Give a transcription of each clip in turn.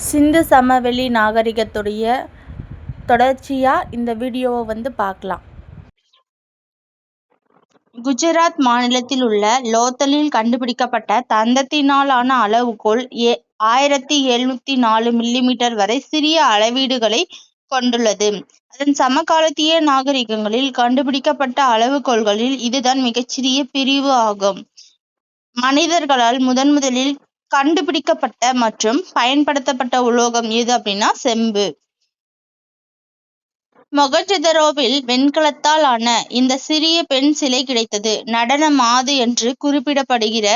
சிந்து சமவெளி நாகரிகத்துடைய தொடர்ச்சியாக இந்த வீடியோவை பார்க்கலாம். குஜராத் மாநிலத்தில் உள்ள லோத்தலில் கண்டுபிடிக்கப்பட்ட தந்தத்தினாலான அளவுகோல் 1704 மில்லிமீட்டர் வரை சிறிய அளவீடுகளை கொண்டுள்ளது. அதன் சமகாலத்திய நாகரிகங்களில் கண்டுபிடிக்கப்பட்ட அளவுகோல்களில் இதுதான் மிகச்சிறிய பிரிவு ஆகும். மனிதர்களால் முதலில் கண்டுபிடிக்கப்பட்ட மற்றும் பயன்படுத்தப்பட்ட உலோகம் எது அப்படின்னா செம்பு. மொகஞ்சதரோவில் வெண்கலத்தால் ஆன இந்த சிறிய பெண் சிலை கிடைத்தது. நடன மாது என்று குறிப்பிடப்படுகிற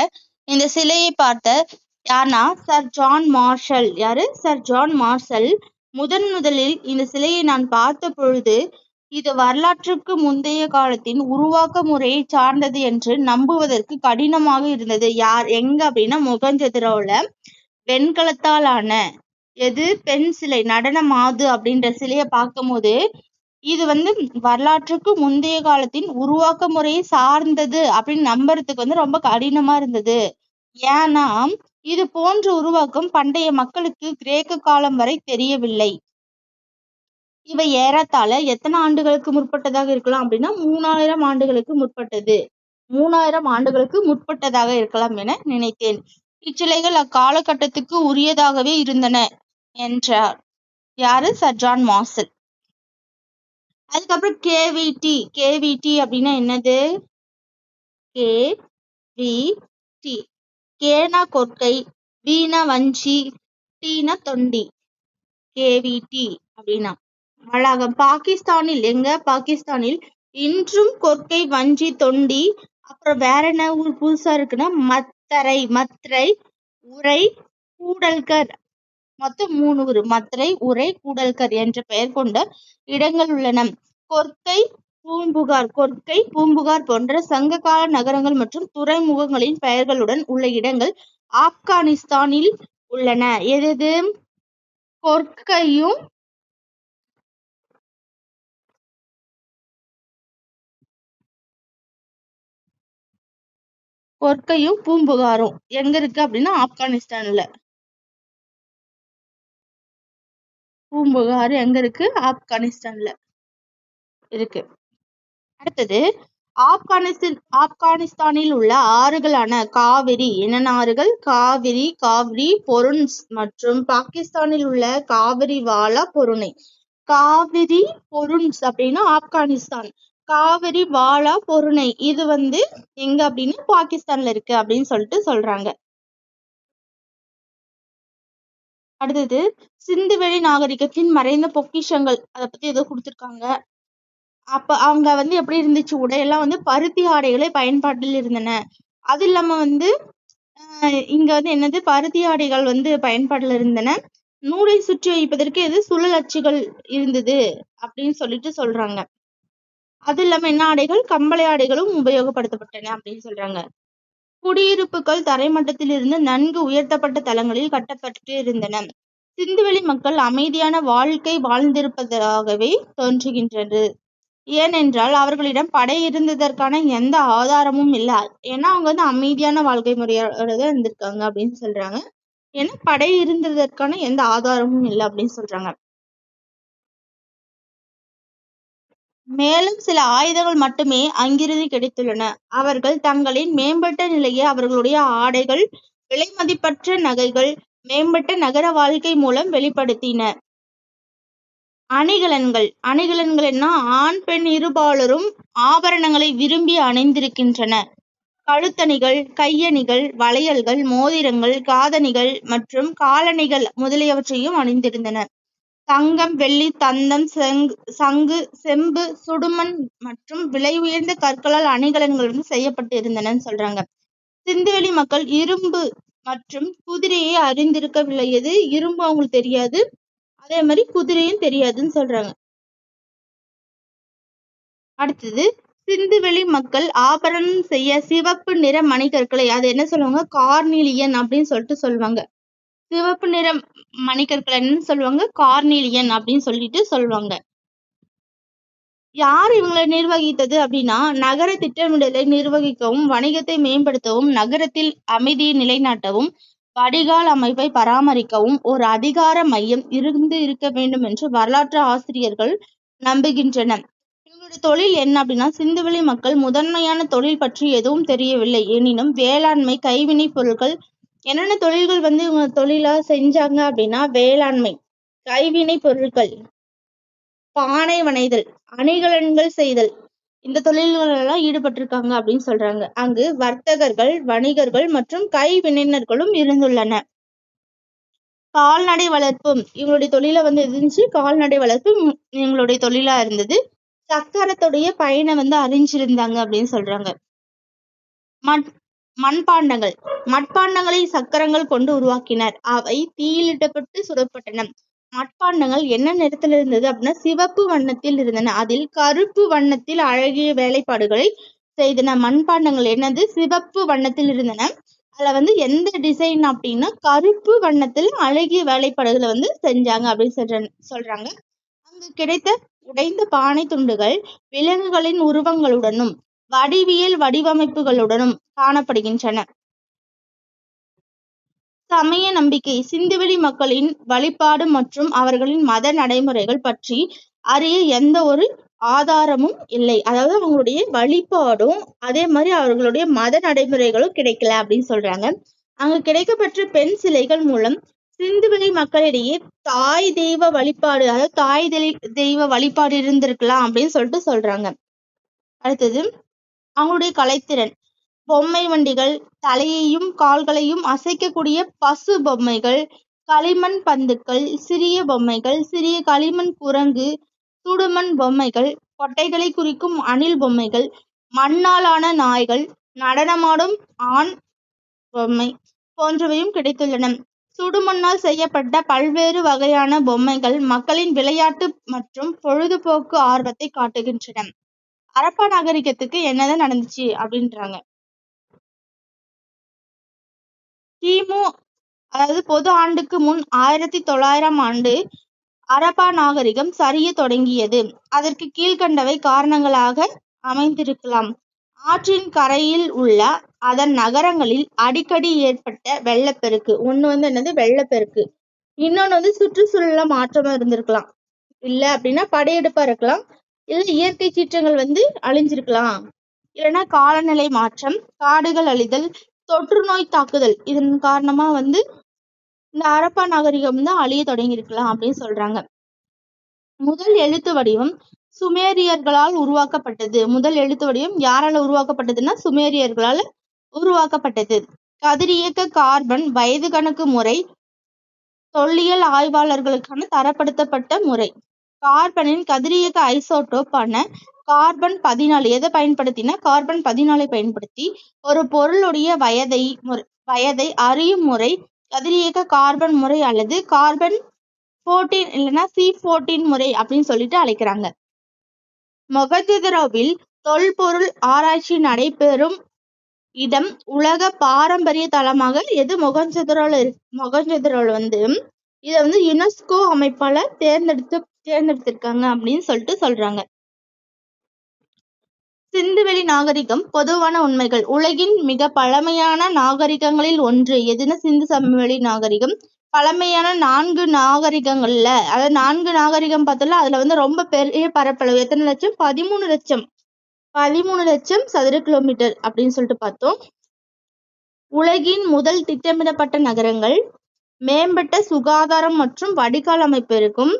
இந்த சிலையை பார்த்த யார்னா sir John Marshall. Sir John Marshall முதலில் இந்த சிலையை நான் பார்த்த பொழுது இது வரலாற்றுக்கு முந்தைய காலத்தின் உருவாக்க முறையை சார்ந்தது என்று நம்புவதற்கு கடினமாக இருந்தது. எங்க அப்படின்னா மொகஞ்சதரோல வெண்கலத்தால் ஆன பெண் சிலை நடன மாது அப்படின்ற சிலையை பார்க்கும்போது இது வரலாற்றுக்கு முந்தைய காலத்தின் உருவாக்க முறையை சார்ந்தது அப்படின்னு நம்புறதுக்கு ரொம்ப கடினமா இருந்தது. ஏன்னா இது போன்ற உருவாக்கம் பண்டைய மக்களுக்கு கிரேக்க காலம் வரை தெரியவில்லை. இவை ஏறத்தாழ எத்தனை ஆண்டுகளுக்கு முற்பட்டதாக இருக்கலாம் அப்படின்னா 3000 ஆண்டுகளுக்கு முற்பட்டது. 3000 ஆண்டுகளுக்கு முற்பட்டதாக இருக்கலாம் என நினைத்தேன். இச்சிலைகள் அக்காலகட்டத்துக்கு உரியதாகவே இருந்தன என்றார் சர் ஜான் மார்ஷல். அதுக்கப்புறம் கேவிடி அப்படின்னா என்னது? கேவிடி கேனா கொற்கை, வீணா வஞ்சி, டீனா தொண்டி. கேவிடி அப்படின்னா வளாகம் பாகிஸ்தானில் இன்றும் கொற்கை, வஞ்சி, தொண்டி, அப்புறம் வேற என்ன ஊர் புதுசா இருக்குன்னா மத்ரை, உரை, கூடல்கர், மொத்தம் 3 ஊர் மத்ரை, உரை, கூடல்கர் என்ற பெயர் கொண்ட இடங்கள் உள்ளன. கொற்கை, பூம்புகார் போன்ற சங்ககால நகரங்கள் மற்றும் துறைமுகங்களின் பெயர்களுடன் உள்ள இடங்கள் ஆப்கானிஸ்தானில் உள்ளன. எது? கொற்கையும் பூம்புகாரும் எங்க இருக்கு அப்படின்னா ஆப்கானிஸ்தான்ல. பூம்புகார் எங்க இருக்கு? ஆப்கானிஸ்தான்ல இருக்கு. அடுத்தது ஆப்கானிஸ்தானில் உள்ள ஆறுகளான காவிரி, என்னென்ன ஆறுகள்? காவிரி, பொருன்ஸ் மற்றும் பாகிஸ்தானில் உள்ள காவிரி, வாலா, பொருணை. காவிரி, பொருன்ஸ் அப்படின்னா ஆப்கானிஸ்தான். காவிரி, வாலா, பொருணை இது எங்க அப்படின்னு பாகிஸ்தான்ல இருக்கு அப்படின்னு சொல்றாங்க. அடுத்தது சிந்துவெளி நாகரிகத்தின் மறைந்த பொக்கிஷங்கள், அதை பத்தி ஏதோ கொடுத்திருக்காங்க. அப்ப அவங்க எப்படி இருந்துச்சு? உடையெல்லாம் பருத்தி ஆடைகளே பயன்பாட்டில் இருந்தன. அது இல்லாம இங்க என்னது பருத்தி ஆடைகள் பயன்பாட்டில் இருந்தன. நூலை சுற்றி வைப்பதற்கு சுழல் அச்சுகள் இருந்தது அப்படின்னு சொல்றாங்க. அது இல்லாம என்ன ஆடைகள்? கம்பளை ஆடைகளும் உபயோகப்படுத்தப்பட்டன அப்படின்னு சொல்றாங்க. குடியிருப்புகள் தரைமட்டத்தில் இருந்து நன்கு உயர்த்தப்பட்ட தளங்களில் கட்டப்பட்டு இருந்தன. சிந்துவெளி மக்கள் அமைதியான வாழ்க்கை வாழ்ந்திருப்பதாகவே தோன்றுகின்றது. ஏனென்றால் அவர்களிடம் படை இருந்ததற்கான எந்த ஆதாரமும் இல்லை. ஏன்னா அவங்க அமைதியான வாழ்க்கை முறையோட தான் இருந்திருக்காங்க அப்படின்னு சொல்றாங்க. ஏன்னா படை இருந்ததற்கான எந்த ஆதாரமும் இல்லை அப்படின்னு சொல்றாங்க. மேலும் சில ஆயுதங்கள் மட்டுமே அங்கிருந்து கிடைத்துள்ளன. அவர்கள் தங்களின் மேம்பட்ட நிலையை அவர்களுடைய ஆடைகள், விலை மதிப்பற்ற நகைகள், மேம்பட்ட நகர வாழ்க்கை மூலம் வெளிப்படுத்தினர். அணிகலன்கள் என்ன? ஆண் பெண் இருபாலரும் ஆபரணங்களை விரும்பி அணிந்திருக்கின்றனர். கழுத்தணிகள், கையணிகள், வளையல்கள், மோதிரங்கள், காதணிகள் மற்றும் காலணிகள் முதலியவற்றையும் அணிந்திருந்தனர். தங்கம், வெள்ளி, தந்தம், சங்கு, செம்பு, சுடுமண் மற்றும் விலை உயர்ந்த கற்களால் அணிகலன்கள் செய்யப்பட்டு இருந்தன சொல்றாங்க. சிந்துவெளி மக்கள் இரும்பு மற்றும் குதிரையை அறிந்திருக்கவில்லை. எது? இரும்பு அவங்களுக்கு தெரியாது, அதே மாதிரி குதிரையும் தெரியாதுன்னு சொல்றாங்க. அடுத்தது சிந்துவெளி மக்கள் ஆபரணம் செய்ய சிவப்பு நிற மணிக்கற்களை, அது என்ன சொல்லுவாங்க? கார்னிலியன் அப்படின்னு சொல்லுவாங்க. சிவப்பு நிற மணிக்கற்கள் என்னன்னு சொல்லுவாங்க? கார்னிலியன் அப்படின்னு சொல்லுவாங்க. யார் இவங்களை நிர்வகித்தது அப்படின்னா, நகர திட்டமிடலை நிர்வகிக்கவும், வணிகத்தை மேம்படுத்தவும், நகரத்தில் அமைதியை நிலைநாட்டவும், வடிகால் அமைப்பை பராமரிக்கவும் ஒரு அதிகார மையம் இருக்க வேண்டும் என்று வரலாற்று ஆசிரியர்கள் நம்புகின்றனர். இவங்களுடைய தொழில் என்ன அப்படின்னா, சிந்துவெளி மக்கள் முதன்மையான தொழில் பற்றி எதுவும் தெரியவில்லை. எனினும் வேளாண்மை, கைவினை பொருட்கள், என்னென்ன தொழில்கள் இவங்க தொழிலா செஞ்சாங்க அப்படின்னா, வேளாண்மை, கைவினை பொருட்கள், பானை வனைதல், அணிகலன்கள் செய்தல், இந்த தொழில்கள் எல்லாம் ஈடுபட்டிருக்காங்க அப்படின்னு சொல்றாங்க. அங்கு வர்த்தகர்கள், வணிகர்கள் மற்றும் கைவினைஞர்களும் இருந்துள்ளனர். கால்நடை வளர்ப்பும் இவங்களுடைய தொழில இருந்துச்சு. கால்நடை வளர்ப்பு இவங்களுடைய தொழிலா இருந்தது. சக்கரத்துடைய பயனை அறிஞ்சிருந்தாங்க அப்படின்னு சொல்றாங்க. மண்பாண்டங்கள், மட்பாண்டங்களை சக்கரங்கள் கொண்டு உருவாக்கினர். அவை தீயிலிடப்பட்டு சுடப்பட்டன. மட்பாண்டங்கள் என்ன நிறத்தில் இருந்தது அப்படின்னா, சிவப்பு வண்ணத்தில் இருந்தன. அதில் கருப்பு வண்ணத்தில் அழகிய வேலைப்பாடுகளை செய்தன. மண்பாண்டங்கள் என்னது, சிவப்பு வண்ணத்தில் இருந்தன. அதுல எந்த டிசைன் அப்படின்னா, கருப்பு வண்ணத்தில் அழகிய வேலைப்பாடுகளை செஞ்சாங்க அப்படின்னு சொல்றாங்க. அங்கு கிடைத்த உடைந்த பானை துண்டுகள் விலங்குகளின் உருவங்களுடனும் வடிவியல் வடிவமைப்புகளுடனும் காணப்படுகின்றன. சமய நம்பிக்கை, சிந்துவெளி மக்களின் வழிபாடு மற்றும் அவர்களின் மத நடைமுறைகள் பற்றி அறிய எந்த ஒரு ஆதாரமும் இல்லை. அதாவது அவங்களுடைய வழிபாடும் அதே மாதிரி அவர்களுடைய மத நடைமுறைகளும் கிடைக்கல அப்படின்னு சொல்றாங்க. அங்கு கிடைக்கப்பெற்ற பெண் சிலைகள் மூலம் சிந்துவெளி மக்களிடையே தாய் தெய்வ வழிபாடு, அதாவது தாய் தெய்வ வழிபாடு இருந்திருக்கலாம் அப்படின்னு சொல்றாங்க. அடுத்தது அவங்களுடைய கலைத்திறன், பொம்மை வண்டிகள், தலையையும் கால்களையும் அசைக்கக்கூடிய பசு பொம்மைகள், களிமண் பந்துக்கள், சிறிய பொம்மைகள், சிறிய களிமண் குரங்கு, சுடுமண் பொம்மைகள், கொட்டைகளை குறிக்கும் அணில் பொம்மைகள், மண்ணாலான நாய்கள், நடனமாடும் ஆண் பொம்மை போன்றவையும் கிடைத்துள்ளன. சுடுமண்ணால் செய்யப்பட்ட பல்வேறு வகையான பொம்மைகள் மக்களின் விளையாட்டு மற்றும் பொழுதுபோக்கு ஆர்வத்தை காட்டுகின்றன. ஹரப்பா நாகரிகத்துக்கு என்னதான் நடந்துச்சு அப்படின்றாங்க. கிமு, அதாவது பொது ஆண்டுக்கு முன் 1900 ஆண்டு ஹரப்பா நாகரிகம் சரிய தொடங்கியது. அதற்கு கீழ்கண்டவை காரணங்களாக அமைந்திருக்கலாம். ஆற்றின் கரையில் உள்ள அதன் நகரங்களில் அடிக்கடி ஏற்பட்ட வெள்ளப்பெருக்கு. ஒண்ணு என்னது, வெள்ளப்பெருக்கு. இன்னொன்னு சுற்றுச்சூழல மாற்றமா இருந்திருக்கலாம். இல்ல அப்படின்னா படையெடுப்பா இருக்கலாம். இல்ல இயற்கை சீற்றங்கள் அழிஞ்சிருக்கலாம். இல்லைன்னா காலநிலை மாற்றம், காடுகள் அழிதல், தொற்று நோய் தாக்குதல், இதன் காரணமா இந்த ஹரப்பா நாகரிகம் அழிய தொடங்கி இருக்கலாம் அப்படின்னு சொல்றாங்க. முதல் எழுத்து வடிவம் சுமேரியர்களால் உருவாக்கப்பட்டது. முதல் எழுத்து வடிவம் யாரால உருவாக்கப்பட்டதுன்னா, சுமேரியர்களால் உருவாக்கப்பட்டது. கதிரியக்க கார்பன் வயது கணக்கு முறை தொல்லியல் ஆய்வாளர்களுக்கான தரப்படுத்தப்பட்ட முறை. கார்பனின் கதிரியக்க ஐசோடோப்பான கார்பன் 14 எதை பயன்படுத்தினா, கார்பன் 14 பயன்படுத்தி ஒரு பொருளுடைய வயதை அறியும் முறை கதிரியக்க கார்பன் முறை அல்லது கார்பன் 14 இல்லைன்னா C14 முறை அப்படின்னு சொல்லிட்டு அழைக்கிறாங்க. மொகஞ்சதாரோவில் தொல்பொருள் ஆராய்ச்சி நடைபெறும் இடம் உலக பாரம்பரிய தளமாக எது மொகஞ்சதாரோல இருக்கு. மொகஞ்சதாரோல இதை யுனெஸ்கோ அமைப்பால தேர்ந்தெடுத்திருக்காங்க அப்படின்னு சொல்றாங்க. சிந்துவெளி நாகரிகம் பொதுவான உண்மைகள். உலகின் மிக பழமையான நாகரிகங்களில் ஒன்று எதுனா சிந்து சமவெளி நாகரிகம். பழமையான 4 நாகரிகங்கள்ல, அதாவது 4 நாகரிகம் பார்த்தோம்ல, அதுல ரொம்ப பெரிய பரப்பளவு எத்தனை லட்சம், 13 லட்சம் சதுர கிலோமீட்டர் அப்படின்னு சொல்லிட்டு பார்த்தோம். உலகின் முதல் திட்டமிடப்பட்ட நகரங்கள், மேம்பட்ட சுகாதாரம் மற்றும் வடிகால் அமைப்பு இருக்கும்.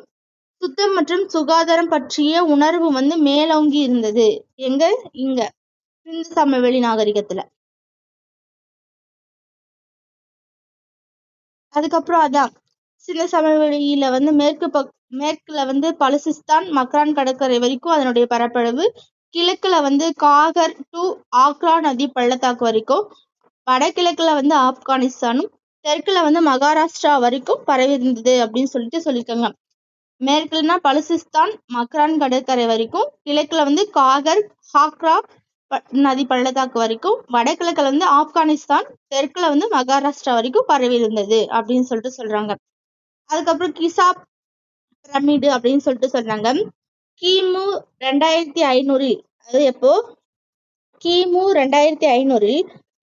சுத்தம் மற்றும் சுகாதாரம் பற்றிய உணர்வு மேலோங்கி இருந்தது. எங்க, இங்க சிந்து சமவெளி நாகரிகத்துல. அதுக்கப்புறம் அதான் சிந்து சமவெளியில மேற்குல பலுசிஸ்தான், மக்ரான் கடற்கரை வரைக்கும் அதனுடைய பரப்பளவு. கிழக்குல காகர் டு ஆக்ரா நதி பள்ளத்தாக்கு வரைக்கும். வடகிழக்குல ஆப்கானிஸ்தானும், தெற்குல மகாராஷ்டிரா வரைக்கும் பரவி இருந்தது அப்படின்னு சொல்லியிருக்காங்க. மேற்குலனா பலுசிஸ்தான், மக்ரான் கடற்கரை வரைக்கும். கிழக்குல காகர், ஹாக்ரா நதி பள்ளத்தாக்கு வரைக்கும். வடகிழக்குல ஆப்கானிஸ்தான், தெற்குல மகாராஷ்டிரா வரைக்கும் பரவி இருந்தது அப்படின்னு சொல்றாங்க. அதுக்கப்புறம் கிசா பிரமிடு அப்படின்னு சொல்றாங்க. கிமு 2500, அது எப்போ, கிமு 2500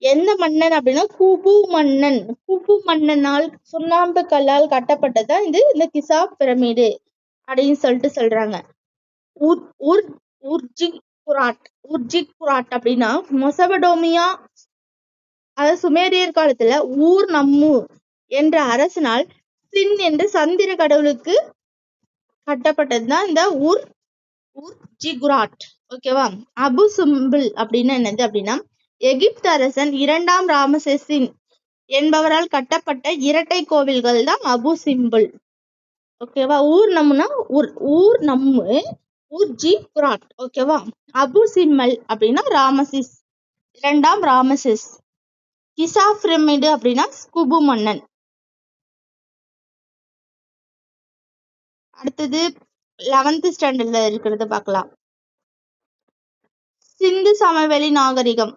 எந்த மன்னன் அப்படின்னா குபு மன்னன். குபு மன்னனால் சுண்ணாம்பு கல்லால் கட்டப்பட்டதுதான் இந்த கிசா பிரமிடு அப்படின்னு சொல்றாங்க. உர்ஜிக்குராட் அப்படின்னா மெசபடோமியா, அதாவது சுமேரியர் காலத்துல ஊர் நம்மு என்ற அரசனால் சின் என்ற சந்திர கடவுளுக்கு கட்டப்பட்டதுதான் இந்த உர்ஜிகுராட். ஓகேவா. அபு சிம்பிள் அப்படின்னா என்னது அப்படின்னா எகிப்து அரசன் 2ஆம் ராமசேசின் என்பவரால் கட்டப்பட்ட இரட்டை கோவில்கள் தான் அபு சிம்பிள். ஓகேவா. ஊர் நம்மு உர்ஜிகுராட். ஓகேவா. அபு சிம்மல் அப்படின்னா ராமசிஸ் 2ஆம் ராமசிஸ். கிசா பிரமிடு அப்படின்னா குபு மன்னன். அடுத்தது 11th ஸ்டாண்டர்ட்ல இருக்கிறத பார்க்கலாம். சிந்து சமவெளி நாகரிகம்.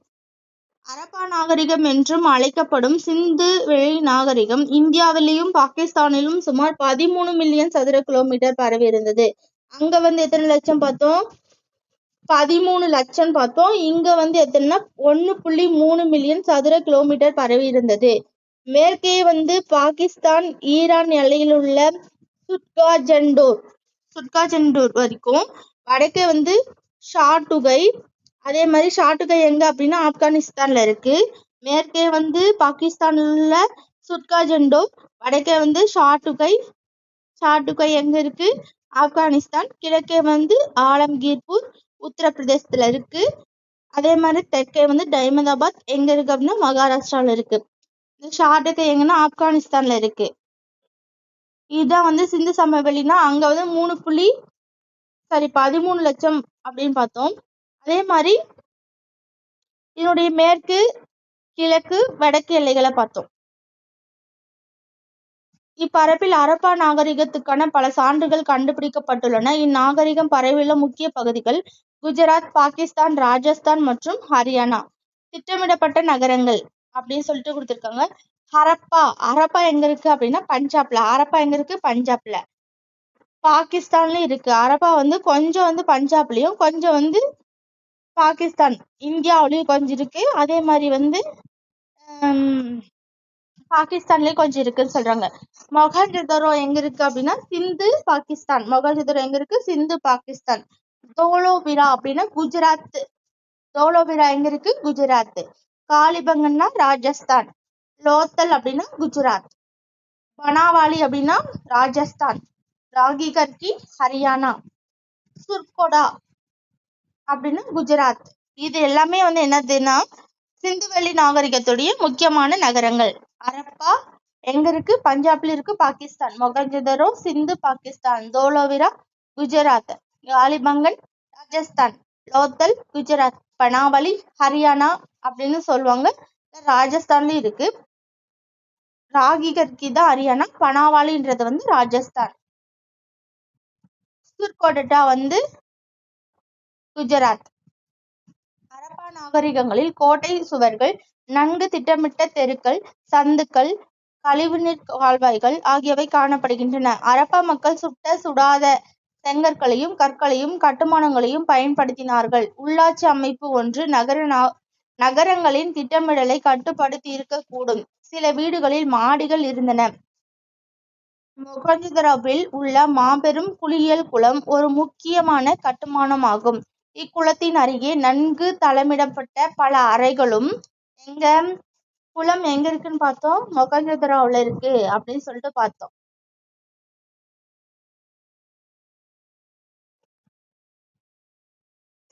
அரப்பா நாகரிகம் என்றும் அழைக்கப்படும் சிந்து வெளி நாகரிகம் இந்தியாவிலும் பாகிஸ்தானிலும் சுமார் 13 மில்லியன் சதுர கிலோமீட்டர் பரவி இருந்தது. அங்க எத்தனை லட்சம் பார்த்தோம்? 13 லட்சம் பார்த்தோம். இங்க எத்தனைன்னா 1.3 மில்லியன் சதுர கிலோமீட்டர் பரவி இருந்தது. மேற்கே பாகிஸ்தான் ஈரான் எல்லையில் உள்ள சுட்காஜெண்டோர் வரைக்கும், வடக்கே ஷாட்டுகை. அதே மாதிரி ஷாட்டுகை எங்க அப்படின்னா ஆப்கானிஸ்தான்ல இருக்கு. மேற்கே பாகிஸ்தான்ல உள்ள சுட்காஜெண்டோர், வடக்கே ஷாட்டுகை எங்க இருக்கு? ஆப்கானிஸ்தான். கிழக்கே ஆலம்கீர்பூர் உத்தரப்பிரதேசத்துல இருக்கு. அதே மாதிரி தெற்கே டைமதாபாத் எங்க இருக்கு அப்படின்னா மகாராஷ்டிரால இருக்கு. இந்த ஷாட்டுகை எங்கன்னா ஆப்கானிஸ்தான்ல இருக்கு. இதுதான் சிந்து சமவெளினா அங்க 13 லட்சம் அப்படின்னு பார்த்தோம். அதே மாதிரி இதனுடைய மேற்கு, கிழக்கு, வடக்கு எல்லைகளை பார்த்தோம். இப்பரப்பில் அரப்பா நாகரிகத்துக்கான பல சான்றுகள் கண்டுபிடிக்கப்பட்டுள்ளன. இந்நாகரிகம் பரவியுள்ள முக்கிய பகுதிகள் குஜராத், பாகிஸ்தான், ராஜஸ்தான் மற்றும் ஹரியானா. திட்டமிடப்பட்ட நகரங்கள் அப்படின்னு சொல்லிட்டு கொடுத்திருக்காங்க. அரப்பா எங்க இருக்கு அப்படின்னா பஞ்சாப்ல. அரப்பா எங்க இருக்கு? பஞ்சாப்ல. பாகிஸ்தான்லயும் இருக்கு. அரப்பா கொஞ்சம் பஞ்சாப்லயும் கொஞ்சம் பாகிஸ்தான் இந்தியாவிலயும் கொஞ்சம் இருக்கு. அதே மாதிரி பாகிஸ்தான்லயும் கொஞ்சம் இருக்குன்னு சொல்றாங்க. மொகஞ்சதாரோ எங்க இருக்கு அப்படின்னா சிந்து பாகிஸ்தான். மொகஞ்சதாரோ எங்க இருக்கு? சிந்து பாகிஸ்தான். தோலோவிரா அப்படின்னா குஜராத். தோலோவிரா எங்க இருக்கு? குஜராத். காலிபங்கன்னா ராஜஸ்தான். லோத்தல் அப்படின்னா குஜராத். பனாவாலி அப்படின்னா ராஜஸ்தான். ராகிகர்கி ஹரியானா. சுர்கோடா அப்படின்னா குஜராத். இது எல்லாமே என்னதுன்னா சிந்துவெளி நாகரிகத்துடைய முக்கியமான நகரங்கள். அரப்பா எங்க இருக்கு? பஞ்சாப்ல இருக்கு, பாகிஸ்தான். மொகஞ்சதாரோ சிந்து பாகிஸ்தான். தோலோவிரா குஜராத். காலிபங்கன் ராஜஸ்தான். லோத்தல் குஜராத். பனாவலி ஹரியானா அப்படின்னு சொல்லுவாங்க. ராஜஸ்தான்லயும் இருக்கு. ராகிகர்கி தான் ஹரியானா. பனாவாலின்றது ராஜஸ்தான். சுர்கோடா குஜராத். அரப்பா நாகரிகங்களில் கோட்டை சுவர்கள், நன்கு திட்டமிட்ட தெருக்கள், சந்துக்கள், கழிவுநீர் கால்வாய்கள் ஆகியவை காணப்படுகின்றன. அரப்பா மக்கள் சுடாத செங்கற்களையும் கற்களையும் கட்டுமானங்களையும் பயன்படுத்தினார்கள். உள்ளாட்சி அமைப்பு ஒன்று நகரங்களின் திட்டமிடலை கட்டுப்படுத்தி இருக்கக்கூடும். சில வீடுகளில் மாடிகள் இருந்தன. மொகஞ்சதாரோவில் உள்ள மாபெரும் குளியல் குளம் ஒரு முக்கியமான கட்டுமானமாகும். இக்குளத்தின் அருகே நன்கு தளமிடப்பட்ட பல அறைகளும். குளம் எங்க இருக்குன்னு பார்த்தோம்? மொகஞ்சதாரோவில் இருக்கு அப்படின்னு சொல்லிட்டு பார்த்தோம்.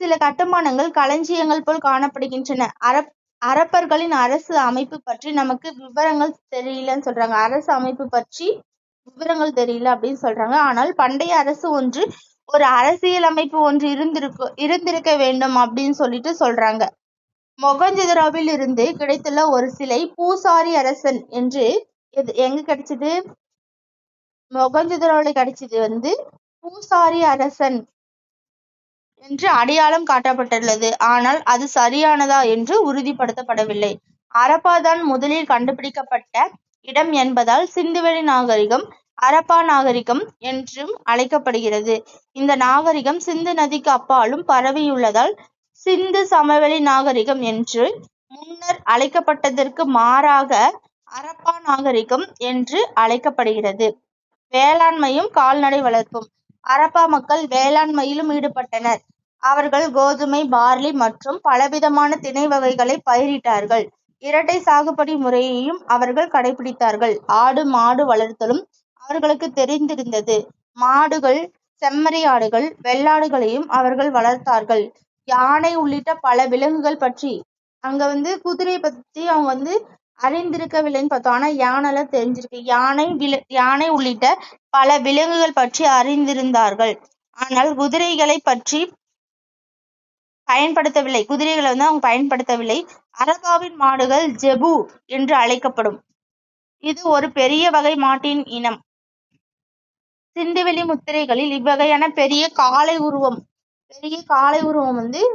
சில கட்டுமானங்கள் களஞ்சியங்கள் போல் காணப்படுகின்றன. அரப்பர்களின் அரசு அமைப்பு பற்றி நமக்கு விவரங்கள் தெரியலன்னு சொல்றாங்க. அரசு அமைப்பு பற்றி விவரங்கள் தெரியல அப்படின்னு சொல்றாங்க. ஆனால் பண்டைய அரசு ஒன்று, ஒரு அரசியல் அமைப்பு ஒன்று இருந்திருக்க வேண்டும் அப்படின்னு சொல்றாங்க. மொகஞ்சதாரோவில் இருந்து கிடைத்துள்ள ஒரு சிலை பூசாரி அரசன் என்று எங்க கிடைச்சது? மொகஞ்சதாரோல கிடைச்சது பூசாரி அரசன் என்று அடையாளம் காட்டப்பட்டுள்ளது. ஆனால் அது சரியானதா என்று உறுதிப்படுத்தப்படவில்லை. அரப்பா தான் முதலில் கண்டுபிடிக்கப்பட்ட இடம் என்பதால் சிந்துவெளி நாகரிகம் அரப்பா நாகரிகம் என்றும் அழைக்கப்படுகிறது. இந்த நாகரிகம் சிந்து நதிக்கு அப்பாலும் பரவியுள்ளதால் சிந்து சமவெளி நாகரிகம் என்று முன்னர் அழைக்கப்பட்டதற்கு மாறாக ஹரப்பா நாகரிகம் என்று அழைக்கப்படுகிறது. வேளாண்மையும் கால்நடை வளர்ப்பும். ஹரப்பா மக்கள் வேளாண்மையிலும் ஈடுபட்டனர். அவர்கள் கோதுமை, பார்லி மற்றும் பலவிதமான திணை வகைகளை பயிரிட்டார்கள். இரட்டை சாகுபடி முறையையும் அவர்கள் கடைபிடித்தார்கள். ஆடு மாடு வளர்த்தலும் அவர்களுக்கு தெரிந்திருந்தது. மாடுகள், செம்மறி ஆடுகள், வெள்ளாடுகளையும் அவர்கள் வளர்த்தார்கள். யானை உள்ளிட்ட பல விலங்குகள் பற்றி, அங்க குதிரையை பத்தி அவங்க அறிந்திருக்கவில்லைன்னு பார்த்தோம். ஆனா யானைலாம் தெரிஞ்சிருக்கு. யானை உள்ளிட்ட பல விலங்குகள் பற்றி அறிந்திருந்தார்கள். ஆனால் குதிரைகளை பற்றி பயன்படுத்தவில்லை. குதிரைகளை அவங்க பயன்படுத்தவில்லை. ஹரப்பாவின் மாடுகள் ஜெபு என்று அழைக்கப்படும். இது ஒரு பெரிய வகை மாட்டின் இனம். சிந்துவெளி முத்திரைகளில் இவ்வகையான பெரிய காளை உருவம்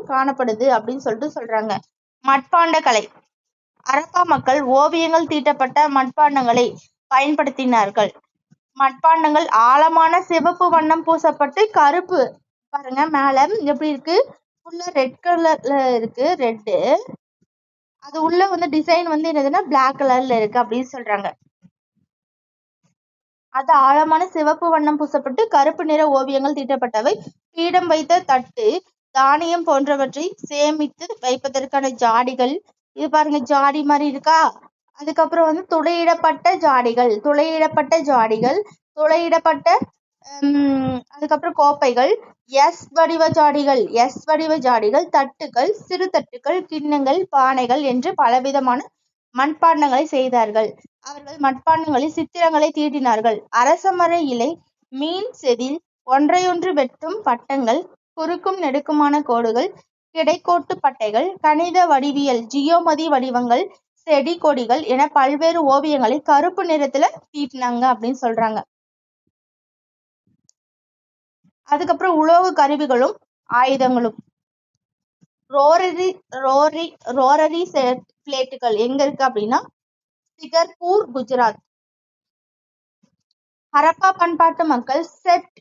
காணப்படுது அப்படின்னு சொல்றாங்க. மட்பாண்ட கலை. ஹரப்பா மக்கள் ஓவியங்கள் தீட்டப்பட்ட மட்பாண்டங்களை பயன்படுத்தினார்கள். மட்பாண்டங்கள் ஆழமான சிவப்பு வண்ணம் பூசப்பட்டு கருப்பு, பாருங்க மேல எப்படி இருக்கு, ஃபுல்லா ரெட் கலர்ல இருக்கு. ரெட்டு அது உள்ள டிசைன் என்னதுன்னா பிளாக் கலர்ல இருக்கு அப்படின்னு சொல்றாங்க. அது ஆழமான சிவப்பு வண்ணம் பூசப்பட்டு கருப்பு நிற ஓவியங்கள் தீட்டப்பட்டவை. பீடம் வைத்த தட்டு, தானியம் போன்றவற்றை சேமித்து வைப்பதற்கான ஜாடிகள். இது பாருங்க ஜாடி மாதிரி இருக்கா. அதுக்கப்புறம் துளையிடப்பட்ட ஜாடிகள், அதுக்கப்புறம் கோப்பைகள், எஸ் வடிவ ஜாடிகள், தட்டுகள், சிறு தட்டுகள், கிண்ணங்கள், பானைகள் என்று பலவிதமான மண்பாண்டங்களை செய்தார்கள். அவர்கள் மட்பாண்டங்களில் சித்திரங்களை தீட்டினார்கள். அரசமர இலை, மீன் செதில், ஒன்றையொன்று வெட்டும் பட்டங்கள், குறுக்கும் நெடுக்குமான கோடுகள், கிடைக்கோட்டு பட்டைகள், கணித வடிவியல் ஜியோமதி வடிவங்கள், செடி கொடிகள் என பல்வேறு ஓவியங்களை கருப்பு நிறத்துல தீட்டினாங்க அப்படின்னு சொல்றாங்க. அதுக்கப்புறம் உலோக கருவிகளும் ஆயுதங்களும். ரோரரி பிளேட்டுகள் எங்க இருக்கு அப்படின்னா சிகர்பூர், குஜராத். ஹரப்பா பண்பாட்டு மக்கள் செட்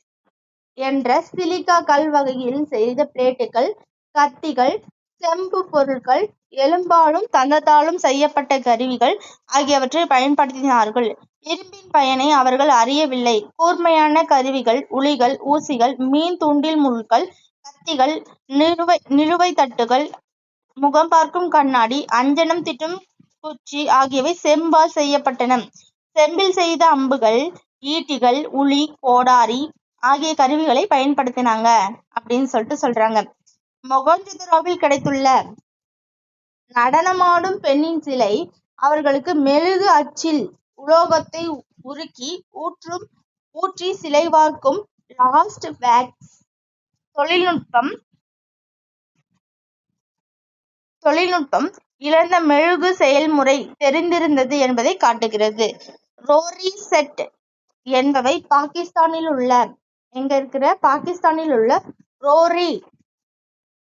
என்ற சிலிக்கா கல் வகையில் செய்த பிளேட்டுகள், கத்திகள், செம்பு பொருட்கள், எலும்பாலும் தந்தத்தாலும் செய்யப்பட்ட கருவிகள் ஆகியவற்றை பயன்படுத்தினார்கள். இரும்பின் பயனை அவர்கள் அறியவில்லை. கூர்மையான கருவிகள், உளிகள், ஊசிகள், மீன் தூண்டில் முள்கள், கத்திகள், நிலுவை தட்டுகள், முகம் பார்க்கும் கண்ணாடி, அஞ்சனம் திட்டும் குச்சி ஆகியவை செம்பால் செய்யப்பட்டன. செம்பில் செய்த அம்புகள், ஈட்டிகள், உளி, கோடாரி ஆகிய கருவிகளை பயன்படுத்தினாங்க அப்படின்னு சொல்றாங்க. மொகஞ்சதாரோவில் கிடைத்துள்ள நடனமாடும் பெண்ணின் சிலை அவர்களுக்கு மெழுகு அச்சில் உலோகத்தை உருக்கி ஊற்றி சிலை வார்க்கும் லாஸ்ட் வேக்ஸ் தொழில்நுட்பம் இழந்த மெழுகு செயல்முறை தெரிந்திருந்தது என்பதை காட்டுகிறது. ரோரி செட் என்பவை பாகிஸ்தானில் உள்ள ரோரி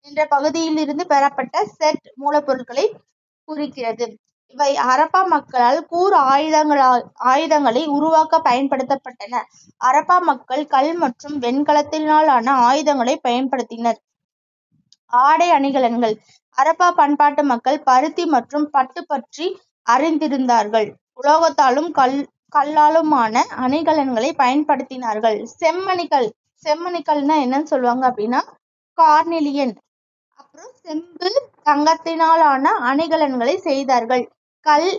என்ற பகுதியில் இருந்து பெறப்பட்ட செட் மூலப்பொருட்களை குறிக்கிறது. இவை ஹரப்பா மக்களால் கூர் ஆயுதங்களை உருவாக்க பயன்படுத்தப்பட்டன. ஹரப்பா மக்கள் கல் மற்றும் வெண்கலத்தினாலான ஆயுதங்களை பயன்படுத்தினர். ஆடை அணிகலன்கள். ஹரப்பா பண்பாட்டு மக்கள் பருத்தி மற்றும் பட்டு பற்றி அறிந்திருந்தார்கள். உலோகத்தாலும் கல்லாலுமான அணிகலன்களை பயன்படுத்தினார்கள். செம்மணிகள்னா என்னன்னு சொல்லுவாங்க அப்படின்னா கார்னிலியன். அப்புறம் செம்பு, தங்கத்தினாலான அணிகலன்களை செய்தார்கள். கல்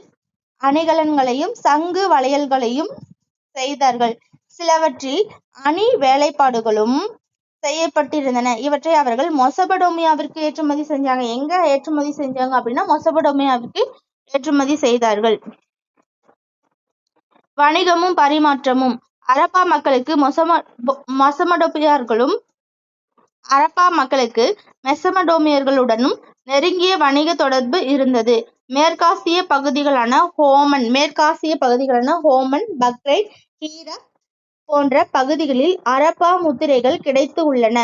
அணிகலன்களையும் சங்கு வளையல்களையும் செய்தார்கள். சிலவற்றில் அணி வேலைப்பாடுகளும் செய்யப்பட்டிருந்தன. இவற்றை அவர்கள் மெசபடோமியாவிற்கு ஏற்றுமதி செஞ்சாங்க. எங்க ஏற்றுமதி செஞ்சாங்க அப்படின்னா மெசபடோமியாவிற்கு ஏற்றுமதி செய்தார்கள். வணிகமும் பரிமாற்றமும். ஹரப்பா மெசபடோமியர்களுடனும் நெருங்கிய வணிக தொடர்பு இருந்தது. மேற்காசிய பகுதிகளான ஹோமன், பக்ரைட், ஹீரா போன்ற பகுதிகளில் ஹரப்பா முத்திரைகள் கிடைத்து உள்ளன.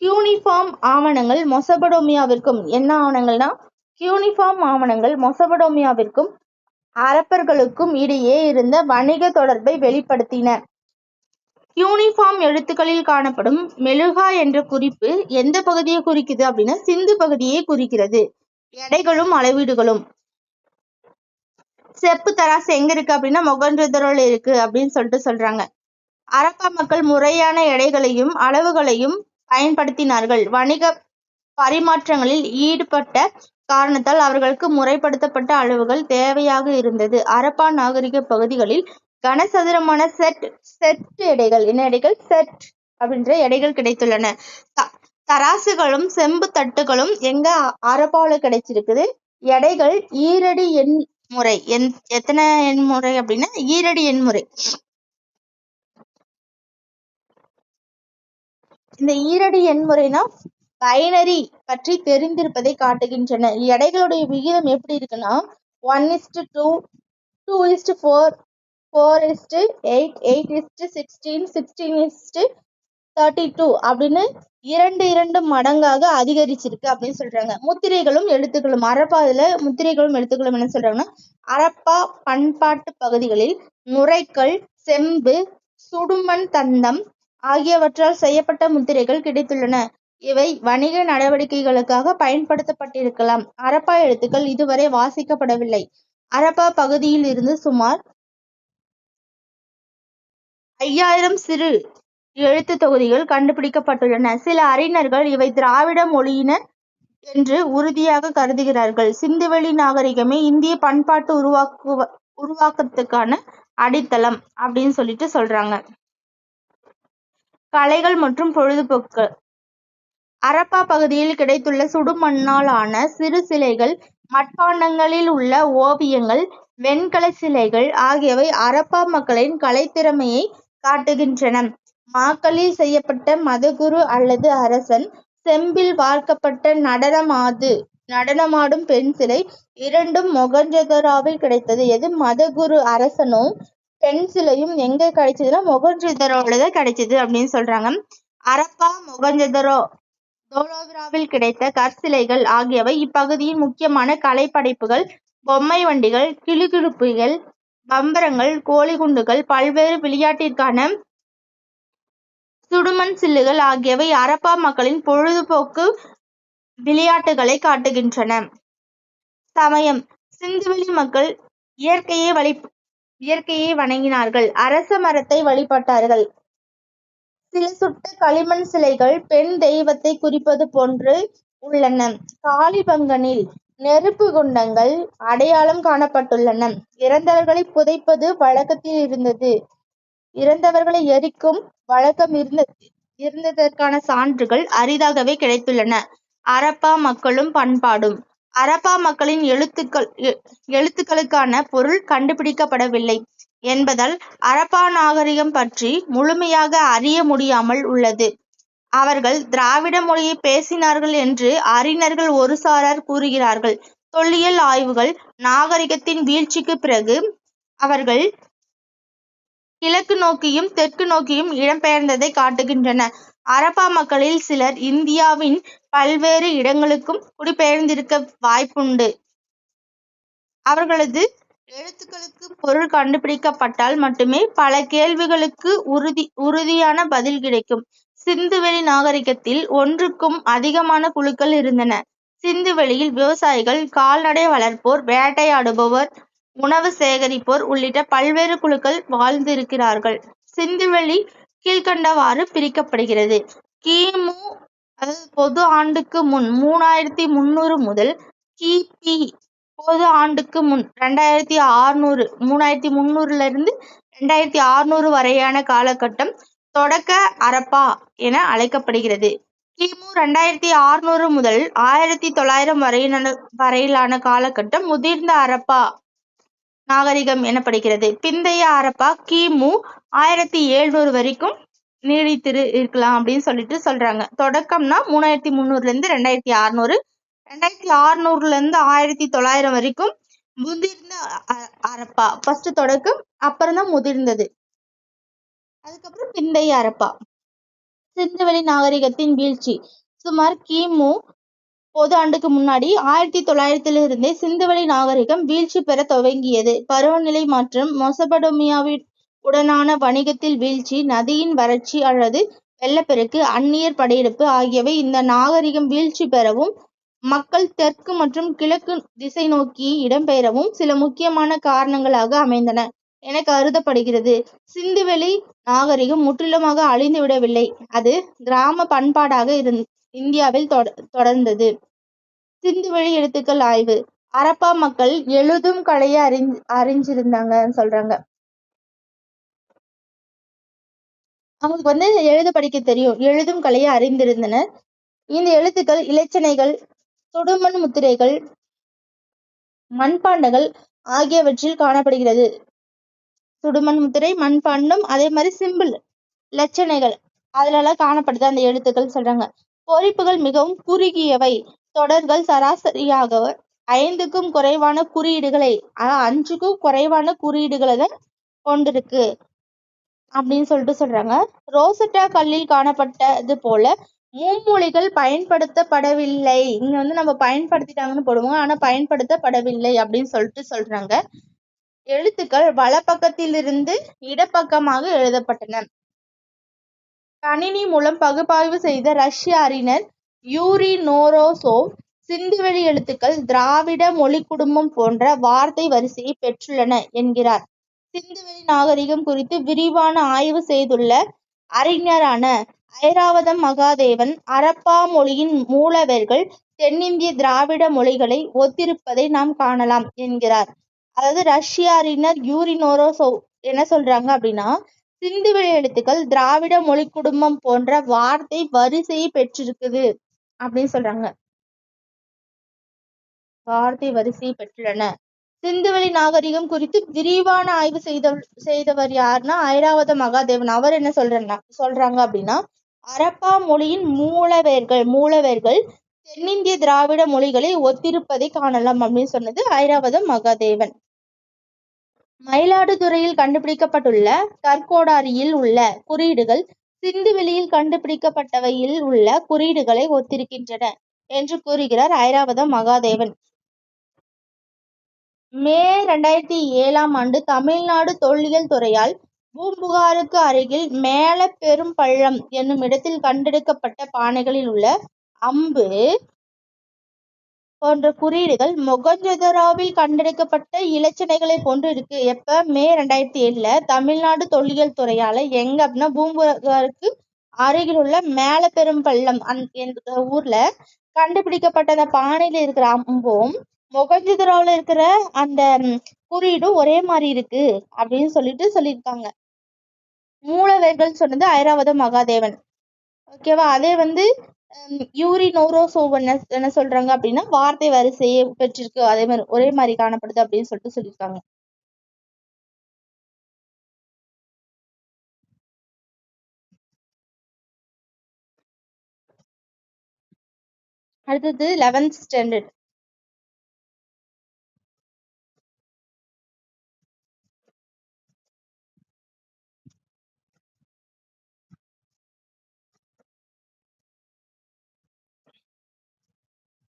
கியூனிஃபார்ம் ஆவணங்கள் மெசபடோமியாவிற்கும் மெசபடோமியாவிற்கும் ஹரப்பர்களுக்கும் இடையே இருந்த வணிக தொடர்பை வெளிப்படுத்தின. கியூனிஃபார்ம் எழுத்துக்களில் காணப்படும் மெலுகா என்ற குறிப்பு எந்த பகுதியை குறிக்குது அப்படின்னா சிந்து பகுதியை குறிக்கிறது. எடைகளும் அளவீடுகளும். செப்பு தராசு எங்க இருக்கு அப்படின்னா மொகஞ்சதாரோல இருக்கு அப்படின்னு சொல்றாங்க. ஹரப்பா மக்கள் முறையான எடைகளையும் அளவுகளையும் பயன்படுத்தினார்கள். வணிக பரிமாற்றங்களில் ஈடுபட்ட காரணத்தால் அவர்களுக்கு முறைப்படுத்தப்பட்ட அளவுகள் தேவையாக இருந்தது. ஹரப்பா நாகரிக பகுதிகளில் கனசதுரமான செட் எடைகள், என்ன எடைகள், செட் அப்படின்ற எடைகள் கிடைத்துள்ளன. தராசுகளும் செம்பு தட்டுகளும் எங்க ஹரப்பாவுல கிடைச்சிருக்குது. எடைகள் ஈரடி எண் முறை. எத்தனை எண் முறை அப்படின்னா ஈரடி எண் முறை. இந்த ஈரடி எண் முறைனா பைனரி பற்றி தெரிந்திருப்பதை காட்டுகின்றன. எடைகளுடைய விகிதம் எப்படி இருக்குன்னா 1:2, 2:4, 4:8, 8:16, 16:32 அப்படின்னு 2 மடங்காக அதிகரிச்சிருக்கு அப்படின்னு சொல்றாங்க. முத்திரைகளும் எழுத்துக்களும். ஹரப்பாவில் முத்திரைகளும் எழுத்துக்களும் என்ன சொல்றாங்கன்னா, ஹரப்பா பண்பாட்டு பகுதிகளில் நுரைக்கல், செம்பு, சுடுமண் தந்தம் ஆகியவற்றால் செய்யப்பட்ட முத்திரைகள் கிடைத்துள்ளன. இவை வணிக நடவடிக்கைகளுக்காக பயன்படுத்தப்பட்டிருக்கலாம். ஹரப்பா எழுத்துக்கள் இதுவரை வாசிக்கப்படவில்லை. ஹரப்பா பகுதியில் இருந்து சுமார் 5000 சிறு எழுத்து தொகுதிகள் கண்டுபிடிக்கப்பட்டுள்ளன. சில அறிஞர்கள் இவை திராவிட மொழியின என்று உறுதியாக கருதுகிறார்கள். சிந்துவெளி நாகரிகமே இந்திய பண்பாட்டு உருவாக்கத்துக்கான அடித்தளம் அப்படின்னு சொல்றாங்க. கலைகள் மற்றும் பொழுதுபோக்கு. ஹரப்பா பகுதியில் கிடைத்துள்ள சுடுமண்ணால் ஆன சிறு சிலைகள், மட்பாண்டங்களில் உள்ள ஓவியங்கள், வெண்கல சிலைகள் ஆகியவை ஹரப்பா மக்களின் கலைத்திறமையை காட்டுகின்றன. மாக்களில் செய்யப்பட்ட மதகுரு அல்லது அரசன், செம்பில் வார்க்கப்பட்ட நடனமாடும் பெண் சிலை இரண்டும் மொகஞ்சதாரோவில் கிடைத்தது. எது மதகுரு அரசனும் பெண் சிலையும் எங்க கிடைச்சதுன்னா மொகஞ்சதாரோல தான் கிடைச்சது அப்படின்னு சொல்றாங்க. ஹரப்பா, மொகஞ்சதாரோ, தோலோவராவில் கிடைத்த கற்சிலைகள் ஆகியவை இப்பகுதியின் முக்கியமான கலைப்படைப்புகள். பொம்மை வண்டிகள், கிளுகிளுப்பிகள், பம்பரங்கள், கோலிகுண்டுகள், பல்வேறு விளையாட்டிற்கான சுடுமண் சில்லுகள் ஆகியவை ஹரப்பா மக்களின் பொழுதுபோக்கு விளையாட்டுகளை காட்டுகின்றன. சமயம். சிந்துவெளி மக்கள் இயற்கையை வணங்கினார்கள். அரச மரத்தை வழிபட்டார்கள். சில சுட்ட களிமண் சிலைகள் பெண் தெய்வத்தை குறிப்பது போன்று உள்ளன. காளிபங்கனில் நெருப்பு குண்டங்கள் அடையாளம் காணப்பட்டுள்ளன. இறந்தவர்களை புதைப்பது வழக்கத்தில் இருந்தது. இறந்தவர்களை எரிக்கும் வழக்கம் இருந்ததற்கான சான்றுகள் அரிதாகவே கிடைத்துள்ளன. ஹரப்பா மக்களும் பண்பாடும். ஹரப்பா மக்களின் எழுத்துக்களுக்கான பொருள் கண்டுபிடிக்கப்படவில்லை என்பதால் ஹரப்பா நாகரிகம் பற்றி முழுமையாக அறிய முடியாமல் உள்ளது. அவர்கள் திராவிட மொழியை பேசினார்கள் என்று அறிஞர்கள் ஒரு சாரார் கூறுகிறார்கள். தொல்லியல் ஆய்வுகள் நாகரிகத்தின் வீழ்ச்சிக்கு பிறகு அவர்கள் கிழக்கு நோக்கியும் தெற்கு நோக்கியும் இடம்பெயர்ந்ததை காட்டுகின்றன. ஹரப்பா மக்களில் சிலர் இந்தியாவின் பல்வேறு இடங்களுக்கும் குடிபெயர்ந்திருக்க வாய்ப்புண்டு. அவர்களது எழுத்துக்களுக்கு பொருள் கண்டுபிடிக்கப்பட்டால் மட்டுமே பல கேள்விகளுக்கு உறுதியான பதில் கிடைக்கும். சிந்துவெளி நாகரிகத்தில் ஒன்றுக்கும் அதிகமான குழுக்கள் இருந்தன. சிந்துவெளியில் விவசாயிகள், கால்நடை வளர்ப்போர், வேட்டையாடுபவர், உணவு சேகரிப்போர் உள்ளிட்ட பல்வேறு குழுக்கள் வாழ்ந்திருக்கிறார்கள். சிந்துவெளி கீழ்கண்டவாறு பிரிக்கப்படுகிறது. கிமு பொது ஆண்டுக்கு முன் 3300 முதல் கிபி பொது ஆண்டுக்கு முன் 2600, 3300 இருந்து 2600 வரையான காலகட்டம் தொடக்க ஹரப்பா என அழைக்கப்படுகிறது. கிமு 2600 முதல் 1900 வரையிலான காலகட்டம் முதிர்ந்த ஹரப்பா நாகரிகம் எனப்படுகிறது. பிந்தைய ஹரப்பா கிமு 1700 வரைக்கும் இருக்கலாம் அப்படின்னு சொல்றாங்க. தொடக்கம்னா 3300 இருந்து 2600, 2600 இருந்து 1900 வரைக்கும் முதிர்ந்த ஹரப்பா. ஃபர்ஸ்ட் தொடக்கம், அப்புறம் தான் முதிர்ந்தது, அதுக்கப்புறம் பிந்தைய ஹரப்பா. சிந்துவெளி நாகரிகத்தின் வீழ்ச்சி. சுமார் கிமு பொது ஆண்டுக்கு முன்னாடி 1900 இருந்தே சிந்துவெளி நாகரிகம் வீழ்ச்சி பெற துவங்கியது. பருவநிலை மாற்றம், மெசபடோமியாவுடனான வணிகத்தில் வீழ்ச்சி, நதியின் வறட்சி அல்லது வெள்ளப்பெருக்கு, அந்நியர் படையெடுப்பு ஆகியவை இந்த நாகரிகம் வீழ்ச்சி பெறவும் மக்கள் தெற்கு மற்றும் கிழக்கு திசை நோக்கி இடம்பெயரவும் சில முக்கியமான காரணங்களாக அமைந்தன என கருதப்படுகிறது. சிந்துவெளி நாகரிகம் முற்றிலுமாக அழிந்து விடவில்லை. அது கிராம பண்பாடாக இந்தியாவில் தொடர்ந்தது. சிந்துவெளி எழுத்துக்கள் ஆய்வு. ஹரப்பா மக்கள் எழுதும் கலையை அறிஞ்சிருந்தாங்கன்னு சொல்றாங்க. அவங்களுக்கு எழுத படிக்க தெரியும், எழுதும் கலையை அறிந்திருந்தனர். இந்த எழுத்துக்கள் இலச்சினைகள், சுடுமண் முத்திரைகள், மண்பாண்டங்கள் ஆகியவற்றில் காணப்படுகிறது. சுடுமண் முத்திரை, மண்பாண்டம், அதே மாதிரி சிம்பிள் இலச்சினைகள் அதுலலாம் காணப்படுது அந்த எழுத்துக்கள் சொல்றாங்க. பொறிப்புகள் மிகவும் குறுகியவை. தொடர்கள் சராசரியாக 5க்கும் குறைவான குறியீடுகளை 5க்கும் குறைவான குறியீடுகளை தான் கொண்டிருக்கு அப்படின்னு சொல்றாங்க. ரோசட்டா கல்லில் காணப்பட்டது போல மும்மொழிகள் பயன்படுத்தப்படவில்லை. இங்க நம்ம பயன்படுத்திட்டாங்கன்னு போடுவோம், ஆனா பயன்படுத்தப்படவில்லை அப்படின்னு சொல்றாங்க. எழுத்துக்கள் வலப்பக்கத்திலிருந்து இடப்பக்கமாக எழுதப்பட்டன. கணினி மூலம் பகுப்பாய்வு செய்த ரஷ்ய அறிஞர் யூரி நோரோசோவ் சிந்துவெளி எழுத்துக்கள் திராவிட மொழி குடும்பம் போன்ற வார்த்தை வரிசையை பெற்றுள்ளன என்கிறார். சிந்துவெளி நாகரிகம் குறித்து விரிவான ஆய்வு செய்துள்ள அறிஞரான ஐராவதம் மகாதேவன் ஹரப்பா மொழியின் மூலவர்கள் தென்னிந்திய திராவிட மொழிகளை ஒத்திருப்பதை நாம் காணலாம் என்கிறார். அதாவது ரஷ்ய அறிஞர் யூரி நோரோசோவ் என்ன சொல்றாங்க அப்படின்னா, சிந்துவெளி எழுத்துக்கள் திராவிட மொழி குடும்பம் போன்ற வார்த்தை வரிசையை பெற்றிருக்குது அப்படின்னு சொல்றாங்க. வார்த்தை வரிசையை பெற்றுள்ளன. சிந்துவெளி நாகரிகம் குறித்து விரிவான ஆய்வு செய்தவர் யாருன்னா ஐராவத மகாதேவன். அவர் என்ன சொல்றாங்க அப்படின்னா, ஹரப்பா மொழியின் மூலவர்கள் தென்னிந்திய திராவிட மொழிகளை ஒத்திருப்பதை காணலாம் அப்படின்னு சொன்னது ஐராவத மகாதேவன். மயிலாடுதுறையில் கண்டுபிடிக்கப்பட்டுள்ள கற்கோடாரியில் உள்ள குறியீடுகள் சிந்துவெளியில் கண்டுபிடிக்கப்பட்டவையில் உள்ள குறியீடுகளை ஒத்திருக்கின்றன என்று கூறுகிறார் ஐராவத மகாதேவன். மே 2007 தமிழ்நாடு தொல்லியல் துறையால் பூம்புகாருக்கு அருகில் மேல பெரும் பள்ளம் என்னும் இடத்தில் கண்டெடுக்கப்பட்ட பானைகளில் உள்ள அம்பு போன்ற குறியீடுகள் மொகஞ்சதாரோவில் கண்டெடுக்கப்பட்ட இலச்சினைகளை போன்று இருக்கு. எப்ப? மே 2007 தமிழ்நாடு தொல்லியல் துறையால எங்க அப்படின்னா பூம்புகாருக்கு அருகில் உள்ள மேல பெரும் பள்ளம் என்ற ஊர்ல கண்டுபிடிக்கப்பட்ட அந்த பானையில இருக்கிற அம்பும் மொகஞ்சதாரோவில் இருக்கிற அந்த குறியீடும் ஒரே மாதிரி இருக்கு அப்படின்னு சொல்லியிருக்காங்க. மூலவர்கள் சொன்னது ஐராவத மகாதேவன். ஓகேவா? அதே யூரி நோரோசோவ் என்ன சொல்றாங்க அப்படின்னா, வார்த்தை வரிசையை பெற்றிருக்கு, அதே மாதிரி ஒரே மாதிரி காணப்படுது அப்படின்னு சொல்லியிருக்காங்க. அடுத்தது 11th ஸ்டாண்டர்ட்.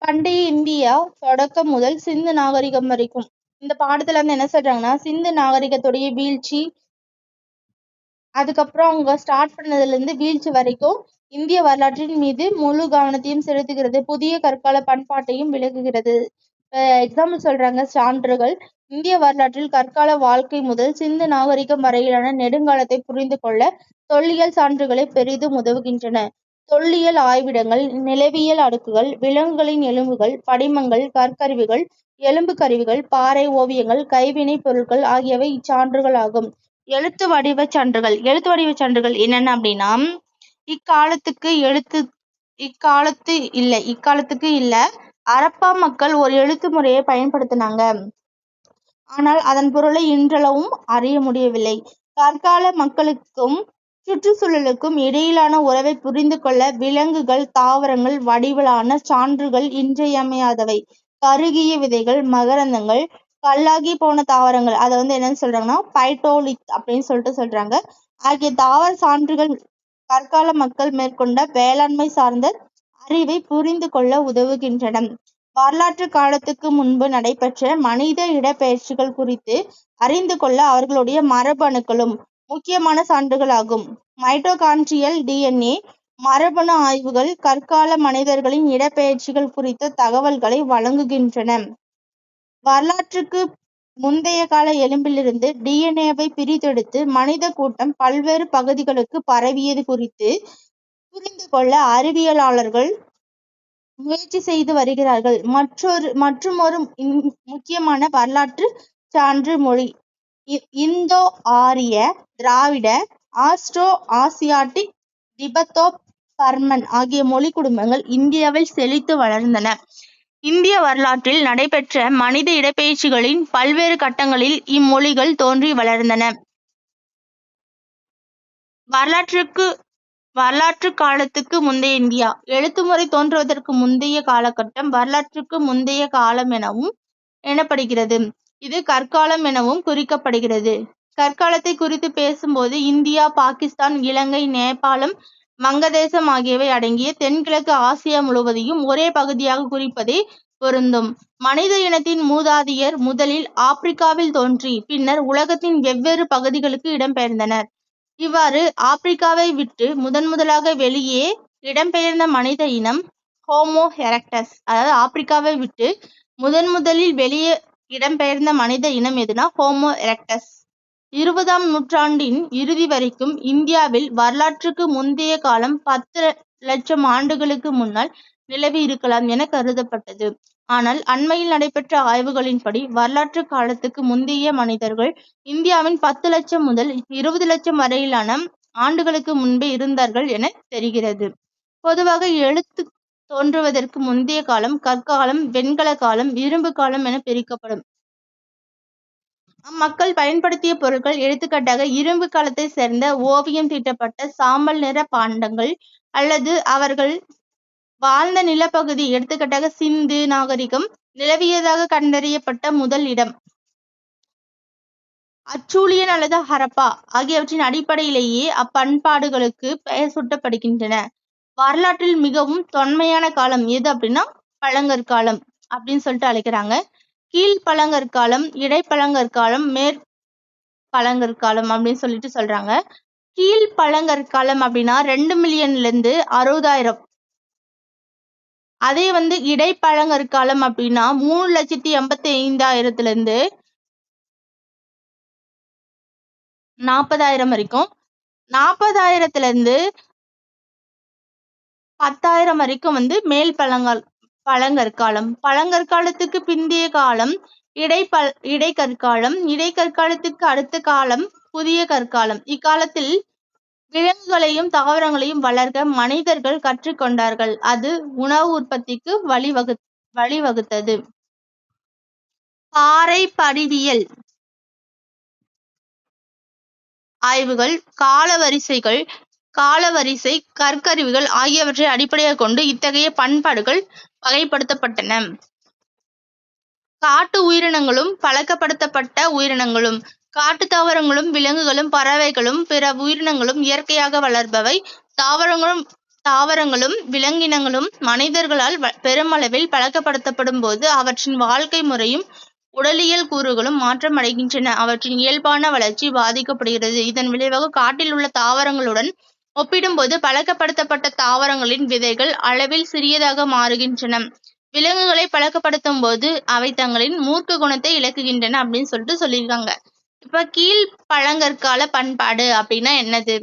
பண்டைய இந்தியா தொடக்கம் முதல் சிந்து நாகரிகம் வரைக்கும் இந்த பாடத்துல என்ன சொல்றாங்கன்னா, சிந்து நாகரிகத்துடைய வீழ்ச்சி, அதுக்கப்புறம் அவங்க ஸ்டார்ட் பண்ணதுல இருந்து வீழ்ச்சி வரைக்கும் இந்திய வரலாற்றின் மீது முழு கவனத்தையும் செலுத்துகிறது. புதிய கற்கால பண்பாட்டையும் விளக்குகிறது. எக்ஸாம்பிள் சொல்றாங்க, சான்றுகள். இந்திய வரலாற்றில் கற்கால வாழ்க்கை முதல் சிந்து நாகரிகம் வரையிலான நெடுங்காலத்தை புரிந்து கொள்ள தொல்லியல் சான்றுகளை பெரிதும் உதவுகின்றன. தொல்லியல் ஆய்விடங்கள், நிலவியல் அடுக்குகள், விலங்குகளின் எலும்புகள், படிமங்கள், கற்கருவிகள், எலும்பு கருவிகள், பாறை ஓவியங்கள், கைவினை பொருட்கள் ஆகியவை இச்சான்றுகள் ஆகும். எழுத்து வடிவ சான்றுகள். எழுத்து வடிவ சான்றுகள் என்னென்ன அப்படின்னா, இக்காலத்துக்கு இல்ல ஹரப்பா மக்கள் ஒரு எழுத்து முறையை பயன்படுத்தினாங்க. ஆனால் அதன் பொருளை இன்றளவும் அறிய முடியவில்லை. கற்கால மக்களுக்கும் சுற்றுச்சூழலுக்கும் இடையிலான உறவை புரிந்து கொள்ள விலங்குகள், தாவரங்கள் வடிவிலான சான்றுகள் இன்றியமையாதவை. கருகிய விதைகள், மகரந்தங்கள், கல்லாகி போன தாவரங்கள், அதை என்னன்னு சொல்றாங்கன்னா பைட்டோலித் அப்படின்னு சொல்றாங்க, ஆகிய தாவர சான்றுகள் கற்கால மக்கள் மேற்கொண்ட வேளாண்மை சார்ந்த அறிவை புரிந்து கொள்ள உதவுகின்றன. வரலாற்று காலத்துக்கு முன்பு நடைபெற்ற மனித இடப்பெயர்ச்சிகள் குறித்து அறிந்து கொள்ள அவர்களுடைய மரபணுக்களும் முக்கியமான சான்றுகளாகும். மைட்டோகாண்ட்ரியல் DNA மரபணு ஆய்வுகள் கற்கால மனிதர்களின் இடப்பெயர்ச்சிகள் குறித்த தகவல்களை வழங்குகின்றன. வரலாற்றுக்கு முந்தைய கால எலும்பிலிருந்து டிஎன்ஏவை பிரித்தெடுத்து மனித கூட்டம் பல்வேறு பகுதிகளுக்கு பரவியது குறித்து புரிந்து கொள்ள அறிவியலாளர்கள் முயற்சி செய்து வருகிறார்கள். மற்றுமொரு முக்கியமான வரலாற்று சான்று மொழி இந்தோ ஆரிய, திராவிட, ஆஸ்ட்ரோ ஆசியாட்டிக், திபெத்தோ பர்மன் ஆகிய மொழி குடும்பங்கள் இந்தியாவில் செழித்து வளர்ந்தன. இந்திய வரலாற்றில் நடைபெற்ற மனித இடப்பெயர்ச்சிகளின் பல்வேறு கட்டங்களில் இம்மொழிகள் தோன்றி வளர்ந்தன. வரலாற்று காலத்துக்கு முந்தைய இந்தியா. எழுத்துமுறை தோன்றுவதற்கு முந்தைய காலகட்டம் வரலாற்றுக்கு முந்தைய காலம் எனப்படுகிறது. இது கற்காலம் எனவும் குறிக்கப்படுகிறது. கற்காலத்தை குறித்து பேசும்போது இந்தியா, பாகிஸ்தான், இலங்கை, நேபாளம், வங்கதேசம் ஆகியவை அடங்கிய தென்கிழக்கு ஆசியா முழுவதையும் ஒரே பகுதியாக குறிப்பதே பொருந்தும். மனித இனத்தின் மூதாதையர் முதலில் ஆப்பிரிக்காவில் தோன்றி பின்னர் உலகத்தின் வெவ்வேறு பகுதிகளுக்கு இடம்பெயர்ந்தனர். இவ்வாறு ஆப்பிரிக்காவை விட்டு முதலாக வெளியே இடம்பெயர்ந்த மனித இனம் ஹோமோ எரெக்டஸ். அதாவது ஆப்பிரிக்காவை விட்டு முதலில் வெளியே இடம்பெயர்ந்த மனித இனம் எதுனா ஹோமோ எரெக்டஸ். 20ஆம் நூற்றாண்டின் இறுதி வரைக்கும் இந்தியாவில் வரலாற்றுக்கு முந்தைய காலம் 10 லட்சம் ஆண்டுகளுக்கு முன்னால் நிலவி இருக்கலாம் என கருதப்பட்டது. ஆனால் அண்மையில் நடைபெற்ற ஆய்வுகளின்படி வரலாற்று காலத்துக்கு முந்தைய மனிதர்கள் இந்தியாவின் 10 லட்சம் முதல் 20 லட்சம் வரையிலான ஆண்டுகளுக்கு முன்பே இருந்தார்கள் என தெரிகிறது. பொதுவாக எழுத்து தோன்றுவதற்கு முந்தைய காலம் கற்காலம், வெண்கல காலம், இரும்பு காலம் என பிரிக்கப்படும். அம்மக்கள் பயன்படுத்திய பொருட்கள் எடுத்துக்காட்டாக இரும்பு காலத்தை சேர்ந்த ஓவியம் தீட்டப்பட்ட சாம்பல் நிற பாண்டங்கள் அல்லது அவர்கள் வாழ்ந்த நிலப்பகுதி எடுத்துக்காட்டாக சிந்து நாகரிகம் நிலவியதாக கண்டறியப்பட்ட முதல் இடம் அச்சூலியன் அல்லது ஹரப்பா ஆகியவற்றின் அடிப்படையிலேயே அப்பண்பாடுகளுக்கு பெயர் சூட்டப்படுகின்றன. வரலாற்றில் மிகவும் தொன்மையான காலம் எது அப்படின்னா பழங்கற்காலம் அப்படின்னு சொல்லிட்டு அழைக்கிறாங்க. கீழ்பழங்கற்காலம், இடைப்பழங்கற்காலம், மேற்பழங்கற்காலம் அப்படின்னு சொல்லிட்டு சொல்றாங்க. கீழ்பழங்கற்காலம் அப்படின்னா 2 மில்லியன்ல இருந்து 60,000. அதே இடைப்பழங்கற்காலம் அப்படின்னா 3,85,000 இருந்து 40,000 வரைக்கும். 40,000 இருந்து 10,000 வரைக்கும் மேல் பழங்கற்காலம். பழங்கற்காலத்துக்கு பிந்தைய காலம் இடைக்கற்காலம். இடைக்கற்காலத்துக்கு அடுத்த காலம் புதிய கற்காலம். இக்காலத்தில் விலங்குகளையும் தாவரங்களையும் வளர்க்க மனிதர்கள் கற்றுக்கொண்டார்கள். அது உணவு உற்பத்திக்கு வழிவகுத்தது. பாறை படிவியல் ஆய்வுகள் காலவரிசை கற்கருவிகள் ஆகியவற்றை அடிப்படையாக கொண்டு இத்தகைய பண்பாடுகள் வகைப்படுத்தப்பட்டன. காட்டு உயிரினங்களும் பழக்கப்படுத்தப்பட்ட உயிரினங்களும். காட்டு தாவரங்களும் விலங்குகளும் பறவைகளும் பிற உயிரினங்களும் இயற்கையாக வளர்பவை. தாவரங்களும் விலங்கினங்களும் மனிதர்களால் பெருமளவில் பழக்கப்படுத்தப்படும் போது அவற்றின் வாழ்க்கை முறையும் உடலியல் கூறுகளும் மாற்றம் அடைகின்றன. அவற்றின் இயல்பான வளர்ச்சி பாதிக்கப்படுகிறது. இதன் விளைவாக காட்டில் உள்ள தாவரங்களுடன் ஒப்பிடும்போது பழக்கப்படுத்தப்பட்ட தாவரங்களின் விதைகள் அளவில் சிறியதாக மாறுகின்றன. விலங்குகளை பழக்கப்படுத்தும் போது அவை தங்களின் மூர்க்க குணத்தை இழக்குகின்றன அப்படின்னு சொல்லியிருக்காங்க. இப்ப கீழ்பழங்கற்கால பண்பாடு அப்படின்னா என்னது?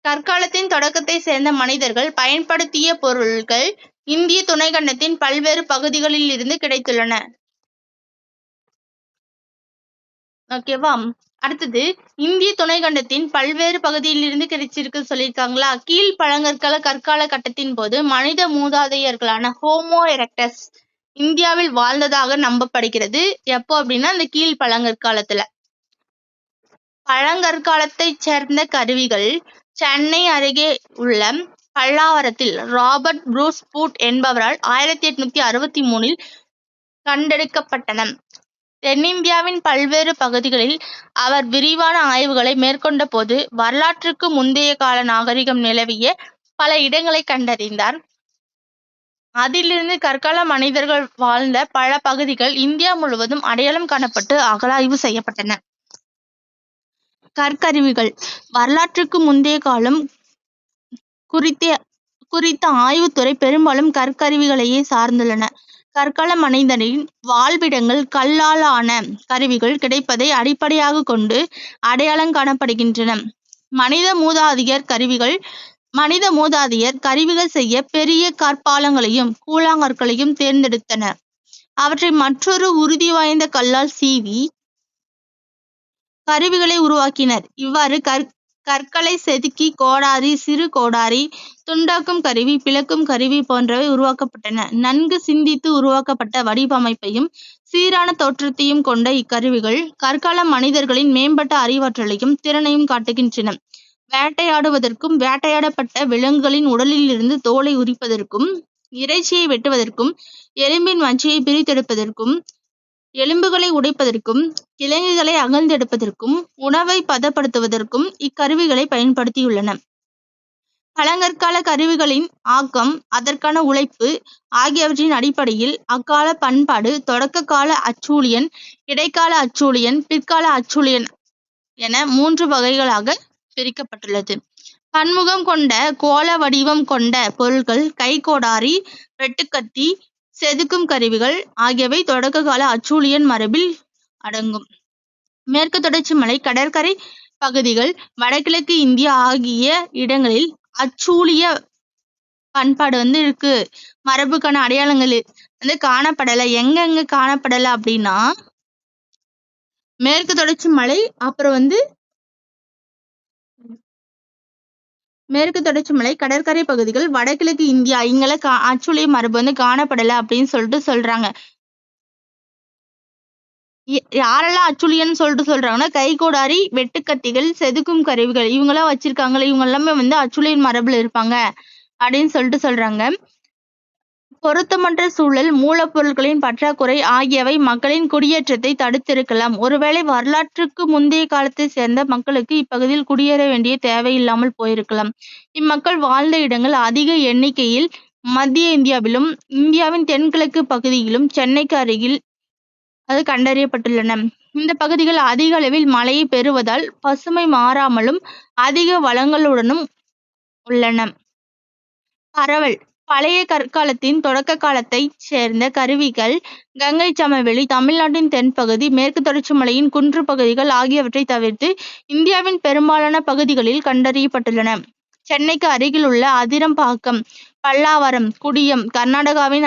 கற்காலத்தின் தொடக்கத்தை சேர்ந்த மனிதர்கள் பயன்படுத்திய பொருட்கள் இந்திய துணைக்கண்டத்தின் பல்வேறு பகுதிகளில் இருந்து கிடைத்துள்ளன. ஓகேவா? அடுத்தது இந்திய துணைக்கண்டத்தின் பல்வேறு பகுதியில் இருந்து கிடைச்சிருக்கு சொல்லியிருக்காங்களா. கீழ்பழங்கற்கால கற்கால கட்டத்தின் போது மனித மூதாதையர்களான ஹோமோ எரெக்டஸ் இந்தியாவில் வாழ்ந்ததாக நம்பப்படுகிறது. எப்போ அப்படின்னா இந்த கீழ்பழங்கற்காலத்துல. பழங்கற்காலத்தை சேர்ந்த கருவிகள் சென்னை அருகே உள்ள பல்லாவரத்தில் ராபர்ட் ப்ரூஸ் பூட் என்பவரால் 1863 கண்டெடுக்கப்பட்டன. தென்னிந்தியாவின் பல்வேறு பகுதிகளில் அவர் விரிவான ஆய்வுகளை மேற்கொண்ட போது வரலாற்றுக்கு முந்தைய கால நாகரிகம் நிலவிய பல இடங்களை கண்டறிந்தார். அதிலிருந்து கற்கால மனிதர்கள் வாழ்ந்த பல பகுதிகள் இந்தியா முழுவதும் அடையாளம் காணப்பட்டு அகழாய்வு செய்யப்பட்டன. கற்கருவிகள். வரலாற்றுக்கு முந்தைய காலம் குறித்த ஆய்வுத்துறை பெரும்பாலும் கற்கருவிகளையே சார்ந்துள்ளன. கற்கால மனிதனின் வாழ்விடங்கள் கல்லால் ஆன கருவிகள் கிடைப்பதை அடிப்படையாக கொண்டு அடையாளம் காணப்படுகின்றன. மனித மூதாதையர் கருவிகள் செய்ய பெரிய கற்பாலங்களையும் கூழாங்கற்களையும் தேர்ந்தெடுத்தனர். அவற்றை மற்றொரு உறுதி வாய்ந்த கல்லால் சீவி கருவிகளை உருவாக்கினர். இவ்வாறு கற்களை செதுக்கி கோடாரி, சிறு கோடாரி, துண்டாக்கும் கருவி, பிளக்கும் கருவி போன்றவை உருவாக்கப்பட்டன. நன்கு சிந்தித்து உருவாக்கப்பட்ட வடிவமைப்பையும் சீரான தோற்றத்தையும் கொண்ட இக்கருவிகள் கற்கால மனிதர்களின் மேம்பட்ட அறிவாற்றலையும் திறனையும் காட்டுகின்றன. வேட்டையாடுவதற்கும், வேட்டையாடப்பட்ட விலங்குகளின் உடலில் இருந்து தோலை உரிப்பதற்கும், இறைச்சியை வெட்டுவதற்கும், எலும்பின் மச்சையை பிரித்தெடுப்பதற்கும், எலும்புகளை உடைப்பதற்கும், கிழங்குகளை அகழ்ந்தெடுப்பதற்கும், உணவை பதப்படுத்துவதற்கும் இக்கருவிகளை பயன்படுத்தியுள்ளன. பழங்கற்கால கருவிகளின் ஆக்கம், அதற்கான உழைப்பு ஆகியவற்றின் அடிப்படையில் அக்கால பண்பாடு தொடக்க கால அச்சூழியன், இடைக்கால அச்சூழியன், பிற்கால அச்சூழியன் என 3 வகைகளாக பிரிக்கப்பட்டுள்ளது. பன்முகம் கொண்ட கோள வடிவம் கொண்ட பொருட்கள் கைக்கோடாரி, வெட்டுக்கத்தி, செதுக்கும் கருவிகள் ஆகியவை தொடக்க கால அச்சூழியன் மரபில் அடங்கும். மேற்கு தொடர்ச்சி மலை, கடற்கரை பகுதிகள், வடகிழக்கு இந்தியா ஆகிய இடங்களில் அச்சூழிய பண்பாடு இருக்கு. மரபுக்கான அடையாளங்கள் காணப்படலை. எங்க காணப்படலை அப்படின்னா மேற்கு தொடர்ச்சி மலை, அப்புறம் மேற்கு தொடர்ச்சி மலை, கடற்கரை பகுதிகள், வடகிழக்கு இந்தியா இங்கெல்லாம் அச்சூழிய மரபு காணப்படலை அப்படின்னு சொல்றாங்க. யாரெல்லாம் அச்சூழியன்னு சொல்றாங்கன்னா கைகோடாரி, வெட்டுக்கத்திகள், செதுக்கும் கருவிகள் இவங்கெல்லாம் வச்சிருக்காங்களே, இவங்க எல்லாமே அச்சூழியன் மரபுல இருப்பாங்க அப்படின்னு சொல்றாங்க. பொருத்தமற்ற சூழல், மூலப்பொருட்களின் பற்றாக்குறை ஆகியவை மக்களின் குடியேற்றத்தை தடுத்திருக்கலாம். ஒருவேளை வரலாற்றுக்கு முந்தைய காலத்தை சேர்ந்த மக்களுக்கு இப்பகுதியில் குடியேற வேண்டிய தேவை இல்லாமல் போயிருக்கலாம். இம்மக்கள் வாழ்ந்த இடங்கள் அதிக எண்ணிக்கையில் மத்திய இந்தியாவிலும், இந்தியாவின் தென்கிழக்கு பகுதியிலும், சென்னைக்கு அருகில் கண்டறியப்பட்டுள்ளன. இந்த பகுதிகள் அதிக அளவில் மழையை பெறுவதால் பசுமை மாறாமலும் அதிக வளங்களுடனும் உள்ளன. பரவல். பழைய கற்காலத்தின் தொடக்க காலத்தைச் சேர்ந்த கருவிகள் கங்கை சமவெளி, தமிழ்நாட்டின் தென்பகுதி, மேற்கு தொடர்ச்சி மலையின் குன்று பகுதிகள் ஆகியவற்றை தவிர்த்து இந்தியாவின் பெரும்பாலான பகுதிகளில் கண்டறியப்பட்டுள்ளன. சென்னைக்கு அருகில் உள்ள அதிரம்பாக்கம், பல்லாவரம், குடியம், கர்நாடகாவின்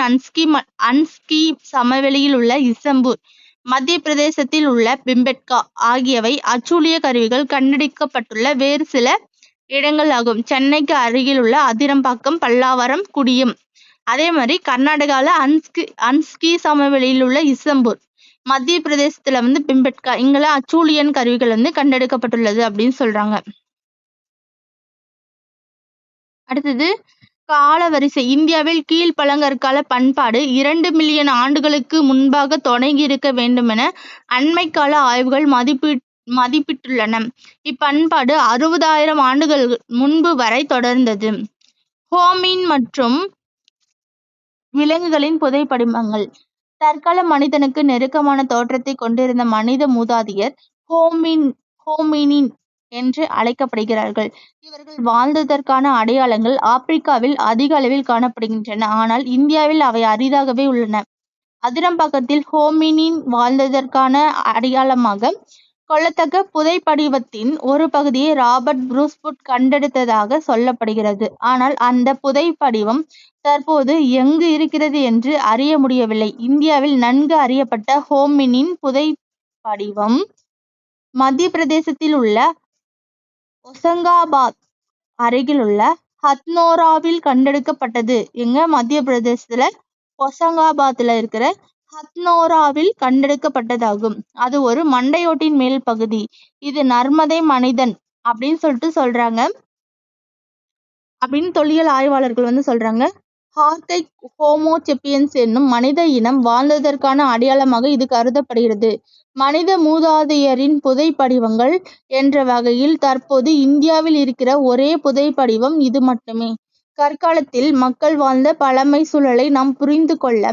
அன்ஸ்கி சமவெளியில் உள்ள இசம்பூர், மத்திய பிரதேசத்தில் உள்ள பிம்பெட்கா ஆகியவை அச்சூழிய கருவிகள் கண்டெடுக்கப்பட்டுள்ள வேறு சில இடங்கள் ஆகும். சென்னைக்கு அருகில் உள்ள அதிரம்பாக்கம், பல்லாவரம், குடியம், அதே மாதிரி கர்நாடகாவில் அன்ஸ்கி சமவெளியில் உள்ள இசம்பூர், மத்திய பிரதேசத்துல பிம்பெட்கா இங்கெல்லாம் அச்சூழியன் கருவிகள் கண்டெடுக்கப்பட்டுள்ளது அப்படின்னு சொல்றாங்க. அடுத்தது காலவரிசை. இந்தியாவில் கீழ் பழங்கற்கால பண்பாடு 2 மில்லியன் ஆண்டுகளுக்கு முன்பாக தொடங்கியிருக்க வேண்டுமென அண்மைக்கால ஆய்வுகள் மதிப்பிட்டுள்ளன. இப்பண்பாடு 60,000 ஆண்டுகள் முன்பு வரை தொடர்ந்தது. ஹோமின் மற்றும் விலங்குகளின் புதைப்படிமங்கள். தற்கால மனிதனுக்கு நெருக்கமான தோற்றத்தை கொண்டிருந்த மனித மூதாதையர் ஹோமினின் என்று அழைக்கப்படுகிறார்கள். இவர்கள் வாழ்ந்ததற்கான அடையாளங்கள் ஆப்பிரிக்காவில் அதிக அளவில் காணப்படுகின்றன. ஆனால் இந்தியாவில் அவை அரிதாகவே உள்ளன. அதிரம்பாக்கத்தில் ஹோமினின் வாழ்ந்ததற்கான அடையாளமாக கொள்ளத்தக்க புதைப்படிவத்தின் ஒரு பகுதியை ராபர்ட் ப்ரூஸ்வுட் கண்டெடுத்ததாக சொல்லப்படுகிறது. ஆனால் அந்த புதைப்படிவம் தற்போது எங்கு இருக்கிறது என்று அறிய முடியவில்லை. இந்தியாவில் நன்கு அறியப்பட்ட ஹோமினின் புதைப்படிவம் மத்திய பிரதேசத்தில் உள்ள ஒசங்காபாத் அருகிலுள்ள ஹத்னோராவில் கண்டெடுக்கப்பட்டது. மத்திய பிரதேசத்துல ஒசங்காபாத்ல இருக்கிற ஹத்னோராவில் கண்டெடுக்கப்பட்டதாகும். அது ஒரு மண்டையோட்டின் மேல் பகுதி. இது நர்மதை மனிதன் அப்படின்னு சொல்றாங்க அப்படின்னு தொல்லியல் ஆய்வாளர்கள் சொல்றாங்க. ஹார்கை ஹோமோ செப்பியன்ஸ் என்னும் மனித இனம் வாழ்ந்ததற்கான அடையாளமாக இது கருதப்படுகிறது. மனித மூதாதையரின் புதைப்படிவங்கள் என்ற வகையில் தற்போது இந்தியாவில் இருக்கிற ஒரே புதைப்படிவம் இது மட்டுமே. கற்காலத்தில் மக்கள் வாழ்ந்த பழமை சூழலை நாம் புரிந்து கொள்ள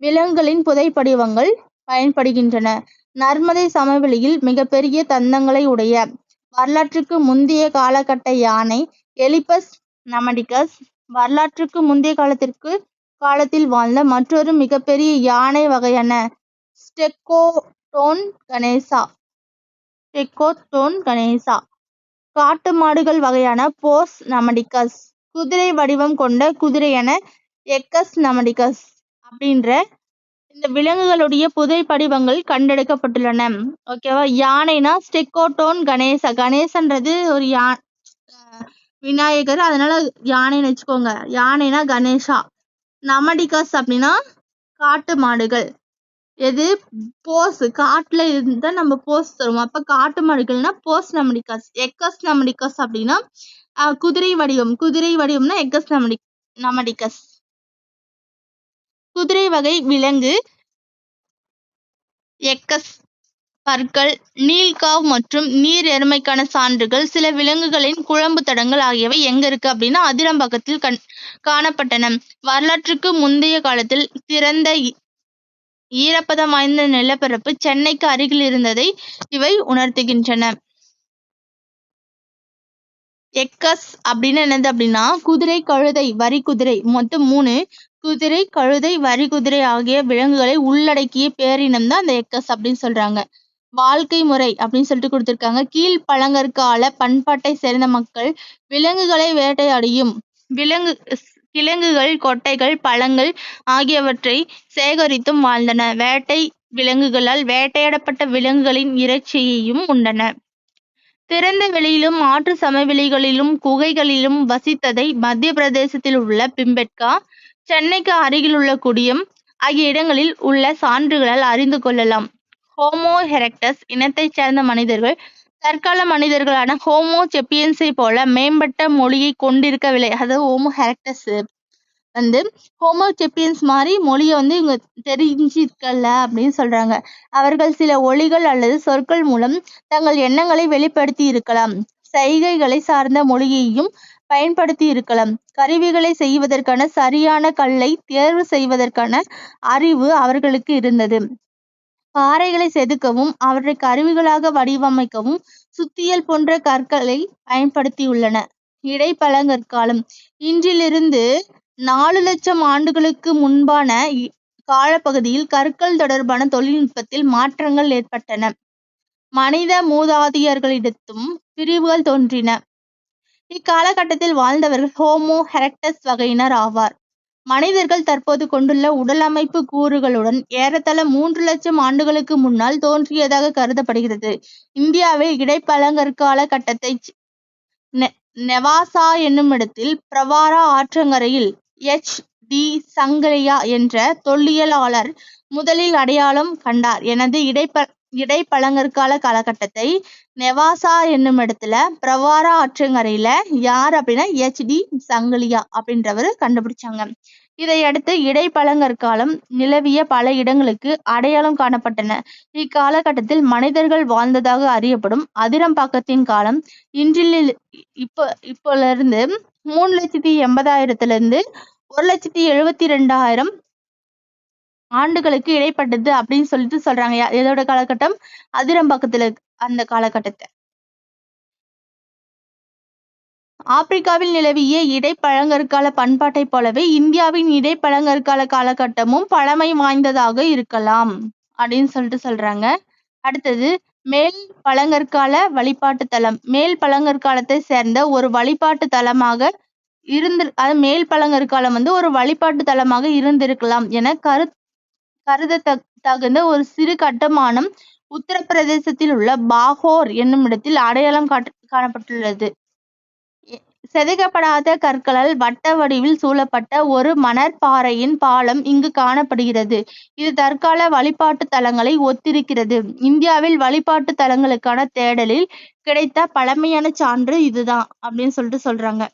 விலங்குகளின் புதைப்படிவங்கள் பயன்படுகின்றன. நர்மதை சமவெளியில் மிகப்பெரிய தந்தங்களை உடைய வரலாற்றுக்கு முந்தைய காலகட்ட யானை எலிபஸ் நமடிகஸ். வரலாற்றுக்கு முந்தைய காலத்தில் வாழ்ந்த மற்றொரு மிகப்பெரிய யானை வகையான ஸ்டெகோடோன் கணேசா. காட்டு மாடுகள் வகையான போஸ் நமடிகஸ். குதிரை வடிவம் கொண்ட குதிரையான எக்கஸ் நமடிகஸ் அப்படின்ற இந்த விலங்குகளுடைய புதைப்படிவங்கள் கண்டெடுக்கப்பட்டுள்ளன. ஓகேவா. யானைனா ஸ்டெகோடோன் கணேசா. கணேசன்றது ஒரு விநாயகர், அதனால யானைன்னு வச்சுக்கோங்க. யானைனா கணேசா. நமடிகஸ் அப்படின்னா காட்டு மாடுகள். எது போஸ், காட்டுல இருந்தா நம்ம போஸ் தருவோம். அப்ப காட்டு மாடுகள்னா போஸ் நமடிகஸ். எக்கஸ் நமடிகஸ் அப்படின்னா குதிரை வடிவம்னா எக்கஸ் நமடிகஸ். குதிரை வகை விலங்கு எக்கஸ். பற்கள், நீல்காவ் மற்றும் நீர் எருமைக்கான சான்றுகள், சில விலங்குகளின் குழம்பு தடங்கள் ஆகியவை எங்க இருக்கு அப்படின்னா அதிரம்பக்கத்தில் காணப்பட்டன. வரலாற்றுக்கு முந்தைய காலத்தில் திறந்த ஈரப்பதம் வாய்ந்த நிலப்பரப்பு சென்னைக்கு அருகில் இருந்ததை இவை உணர்த்துகின்றன. எக்கஸ் அப்படின்னு என்னது அப்படின்னா குதிரை, கழுதை, வரிக்குதிரை, மொத்தம் 3 குதிரை, கழுதை, வரிக்குதிரை ஆகிய விலங்குகளை உள்ளடக்கிய பேரினம் தான் அந்த எக்கஸ் அப்படின்னு சொல்றாங்க. வாழ்க்கை முறை அப்படின்னு சொல்லிட்டு கொடுத்திருக்காங்க. கீழ் பழங்கற்கால பண்பாட்டை சேர்ந்த மக்கள் விலங்குகளை வேட்டையாடியும் கிழங்குகள், கொட்டைகள், பழங்கள் ஆகியவற்றை சேகரித்தும் வாழ்ந்தன. வேட்டை விலங்குகளால் வேட்டையாடப்பட்ட விலங்குகளின் இறைச்சியையும் உண்டன. திறந்த வெளியிலும் ஆற்று சமவெளிகளிலும் குகைகளிலும் வசித்ததை மத்திய பிரதேசத்தில் உள்ள பிம்பெட்கா, சென்னைக்கு அருகில் உள்ள குடியம் ஆகிய இடங்களில் உள்ள சான்றுகளால் அறிந்து கொள்ளலாம். ஹோமோ எரெக்டஸ் இனத்தைச் சேர்ந்த மனிதர்கள் தற்கால மனிதர்களான ஹோமோ செப்பியன்ஸை போல மேம்பட்ட மொழியை கொண்டிருக்கவில்லை. அதாவது ஹோமோ எரெக்டஸ் ஹோமோ செப்பியன்ஸ் மாதிரி மொழியை இவங்க தெரிஞ்சிருக்கல அப்படின்னு சொல்றாங்க. அவர்கள் சில ஒலிகள் அல்லது சொற்கள் மூலம் தங்கள் எண்ணங்களை வெளிப்படுத்தி இருக்கலாம். சைகைகளை சார்ந்த மொழியையும் பயன்படுத்தி இருக்கலாம். கருவிகளை செய்வதற்கான சரியான கல்லை தேர்வு செய்வதற்கான அறிவு அவர்களுக்கு இருந்தது. பாறைகளை செதுக்கவும் அவற்றை கருவிகளாக வடிவமைக்கவும் சுத்தியல் போன்ற கற்களை பயன்படுத்தியுள்ளன. இடைப்பழங்கற்காலம் இன்றிலிருந்து 4 லட்சம் ஆண்டுகளுக்கு முன்பான காலப்பகுதியில் கற்கள் தொடர்பான தொழில்நுட்பத்தில் மாற்றங்கள் ஏற்பட்டன. மனித மூதாதையர்களிடத்தும் பிரிவுகள் தோன்றின. இக்காலகட்டத்தில் வாழ்ந்தவர்கள் ஹோமோ எரெக்டஸ் வகையினர் ஆவார். மனிதர்கள் தற்போது கொண்டுள்ள உடலமைப்பு கூறுகளுடன் ஏறத்தாழ 3 லட்சம் ஆண்டுகளுக்கு முன்னால் தோன்றியதாக கருதப்படுகிறது. இந்தியாவில் இடைப்பழங்கற்கால கட்டத்தை நெவாசா என்னுமிடத்தில் பிரவாரா ஆற்றங்கரையில் H.D. சங்கலியா என்ற தொல்லியலாளர் முதலில் அடையாளம் கண்டார். எனது இடைப்பழங்கற்கால காலகட்டத்தை நெவாசா என்னுமிடத்துல பிரவாரா ஆற்றங்கரையில யார் அப்படின்னா H.D. சங்கலியா அப்படின்றவர் கண்டுபிடிச்சாங்க. இதையடுத்து இடைப்பழங்கற்காலம் நிலவிய பல இடங்களுக்கு அடையாளம் காணப்பட்டன. இக்காலகட்டத்தில் மனிதர்கள் வாழ்ந்ததாக அறியப்படும் அதிரம்பாக்கத்தின் காலம் இப்போலிருந்து 3,80,000 1,72,000 ஆண்டுகளுக்கு இடைப்பட்டது அப்படின்னு சொல்லிட்டு சொல்றாங்க. எதோட காலகட்டம்? அதிரம்பாக்கத்துல அந்த காலகட்டத்தை. ஆப்பிரிக்காவில் நிலவிய இடைப்பழங்கற்கால பண்பாட்டை போலவே இந்தியாவின் இடைப்பழங்கற்கால காலகட்டமும் பழமை வாய்ந்ததாக இருக்கலாம் அப்படின்னு சொல்லிட்டு சொல்றாங்க. அடுத்தது மேல் பழங்கற்கால வழிபாட்டு தலம். மேல் பழங்கற்காலத்தை சேர்ந்த ஒரு வழிபாட்டு தலமாக மேல் பழங்கற்காலம் ஒரு வழிபாட்டு தலமாக இருந்திருக்கலாம் என கருதத்தகுந்த ஒரு சிறு கட்டுமானம் உத்தரப்பிரதேசத்தில் உள்ள பாகோர் என்னும் இடத்தில் அடையாளம் காணப்பட்டுள்ளது. செதுக்கப்படாத கற்களால் வட்ட வடிவில் சூழப்பட்ட ஒரு மணற்பாறையின் பாலம் இங்கு காணப்படுகிறது. இது தற்கால வழிபாட்டு தலங்களை ஒத்திருக்கிறது. இந்தியாவில் வழிபாட்டு தலங்களுக்கான தேடலில் கிடைத்த பழமையான சான்று இதுதான் அப்படின்னு சொல்லிட்டு சொல்றாங்க.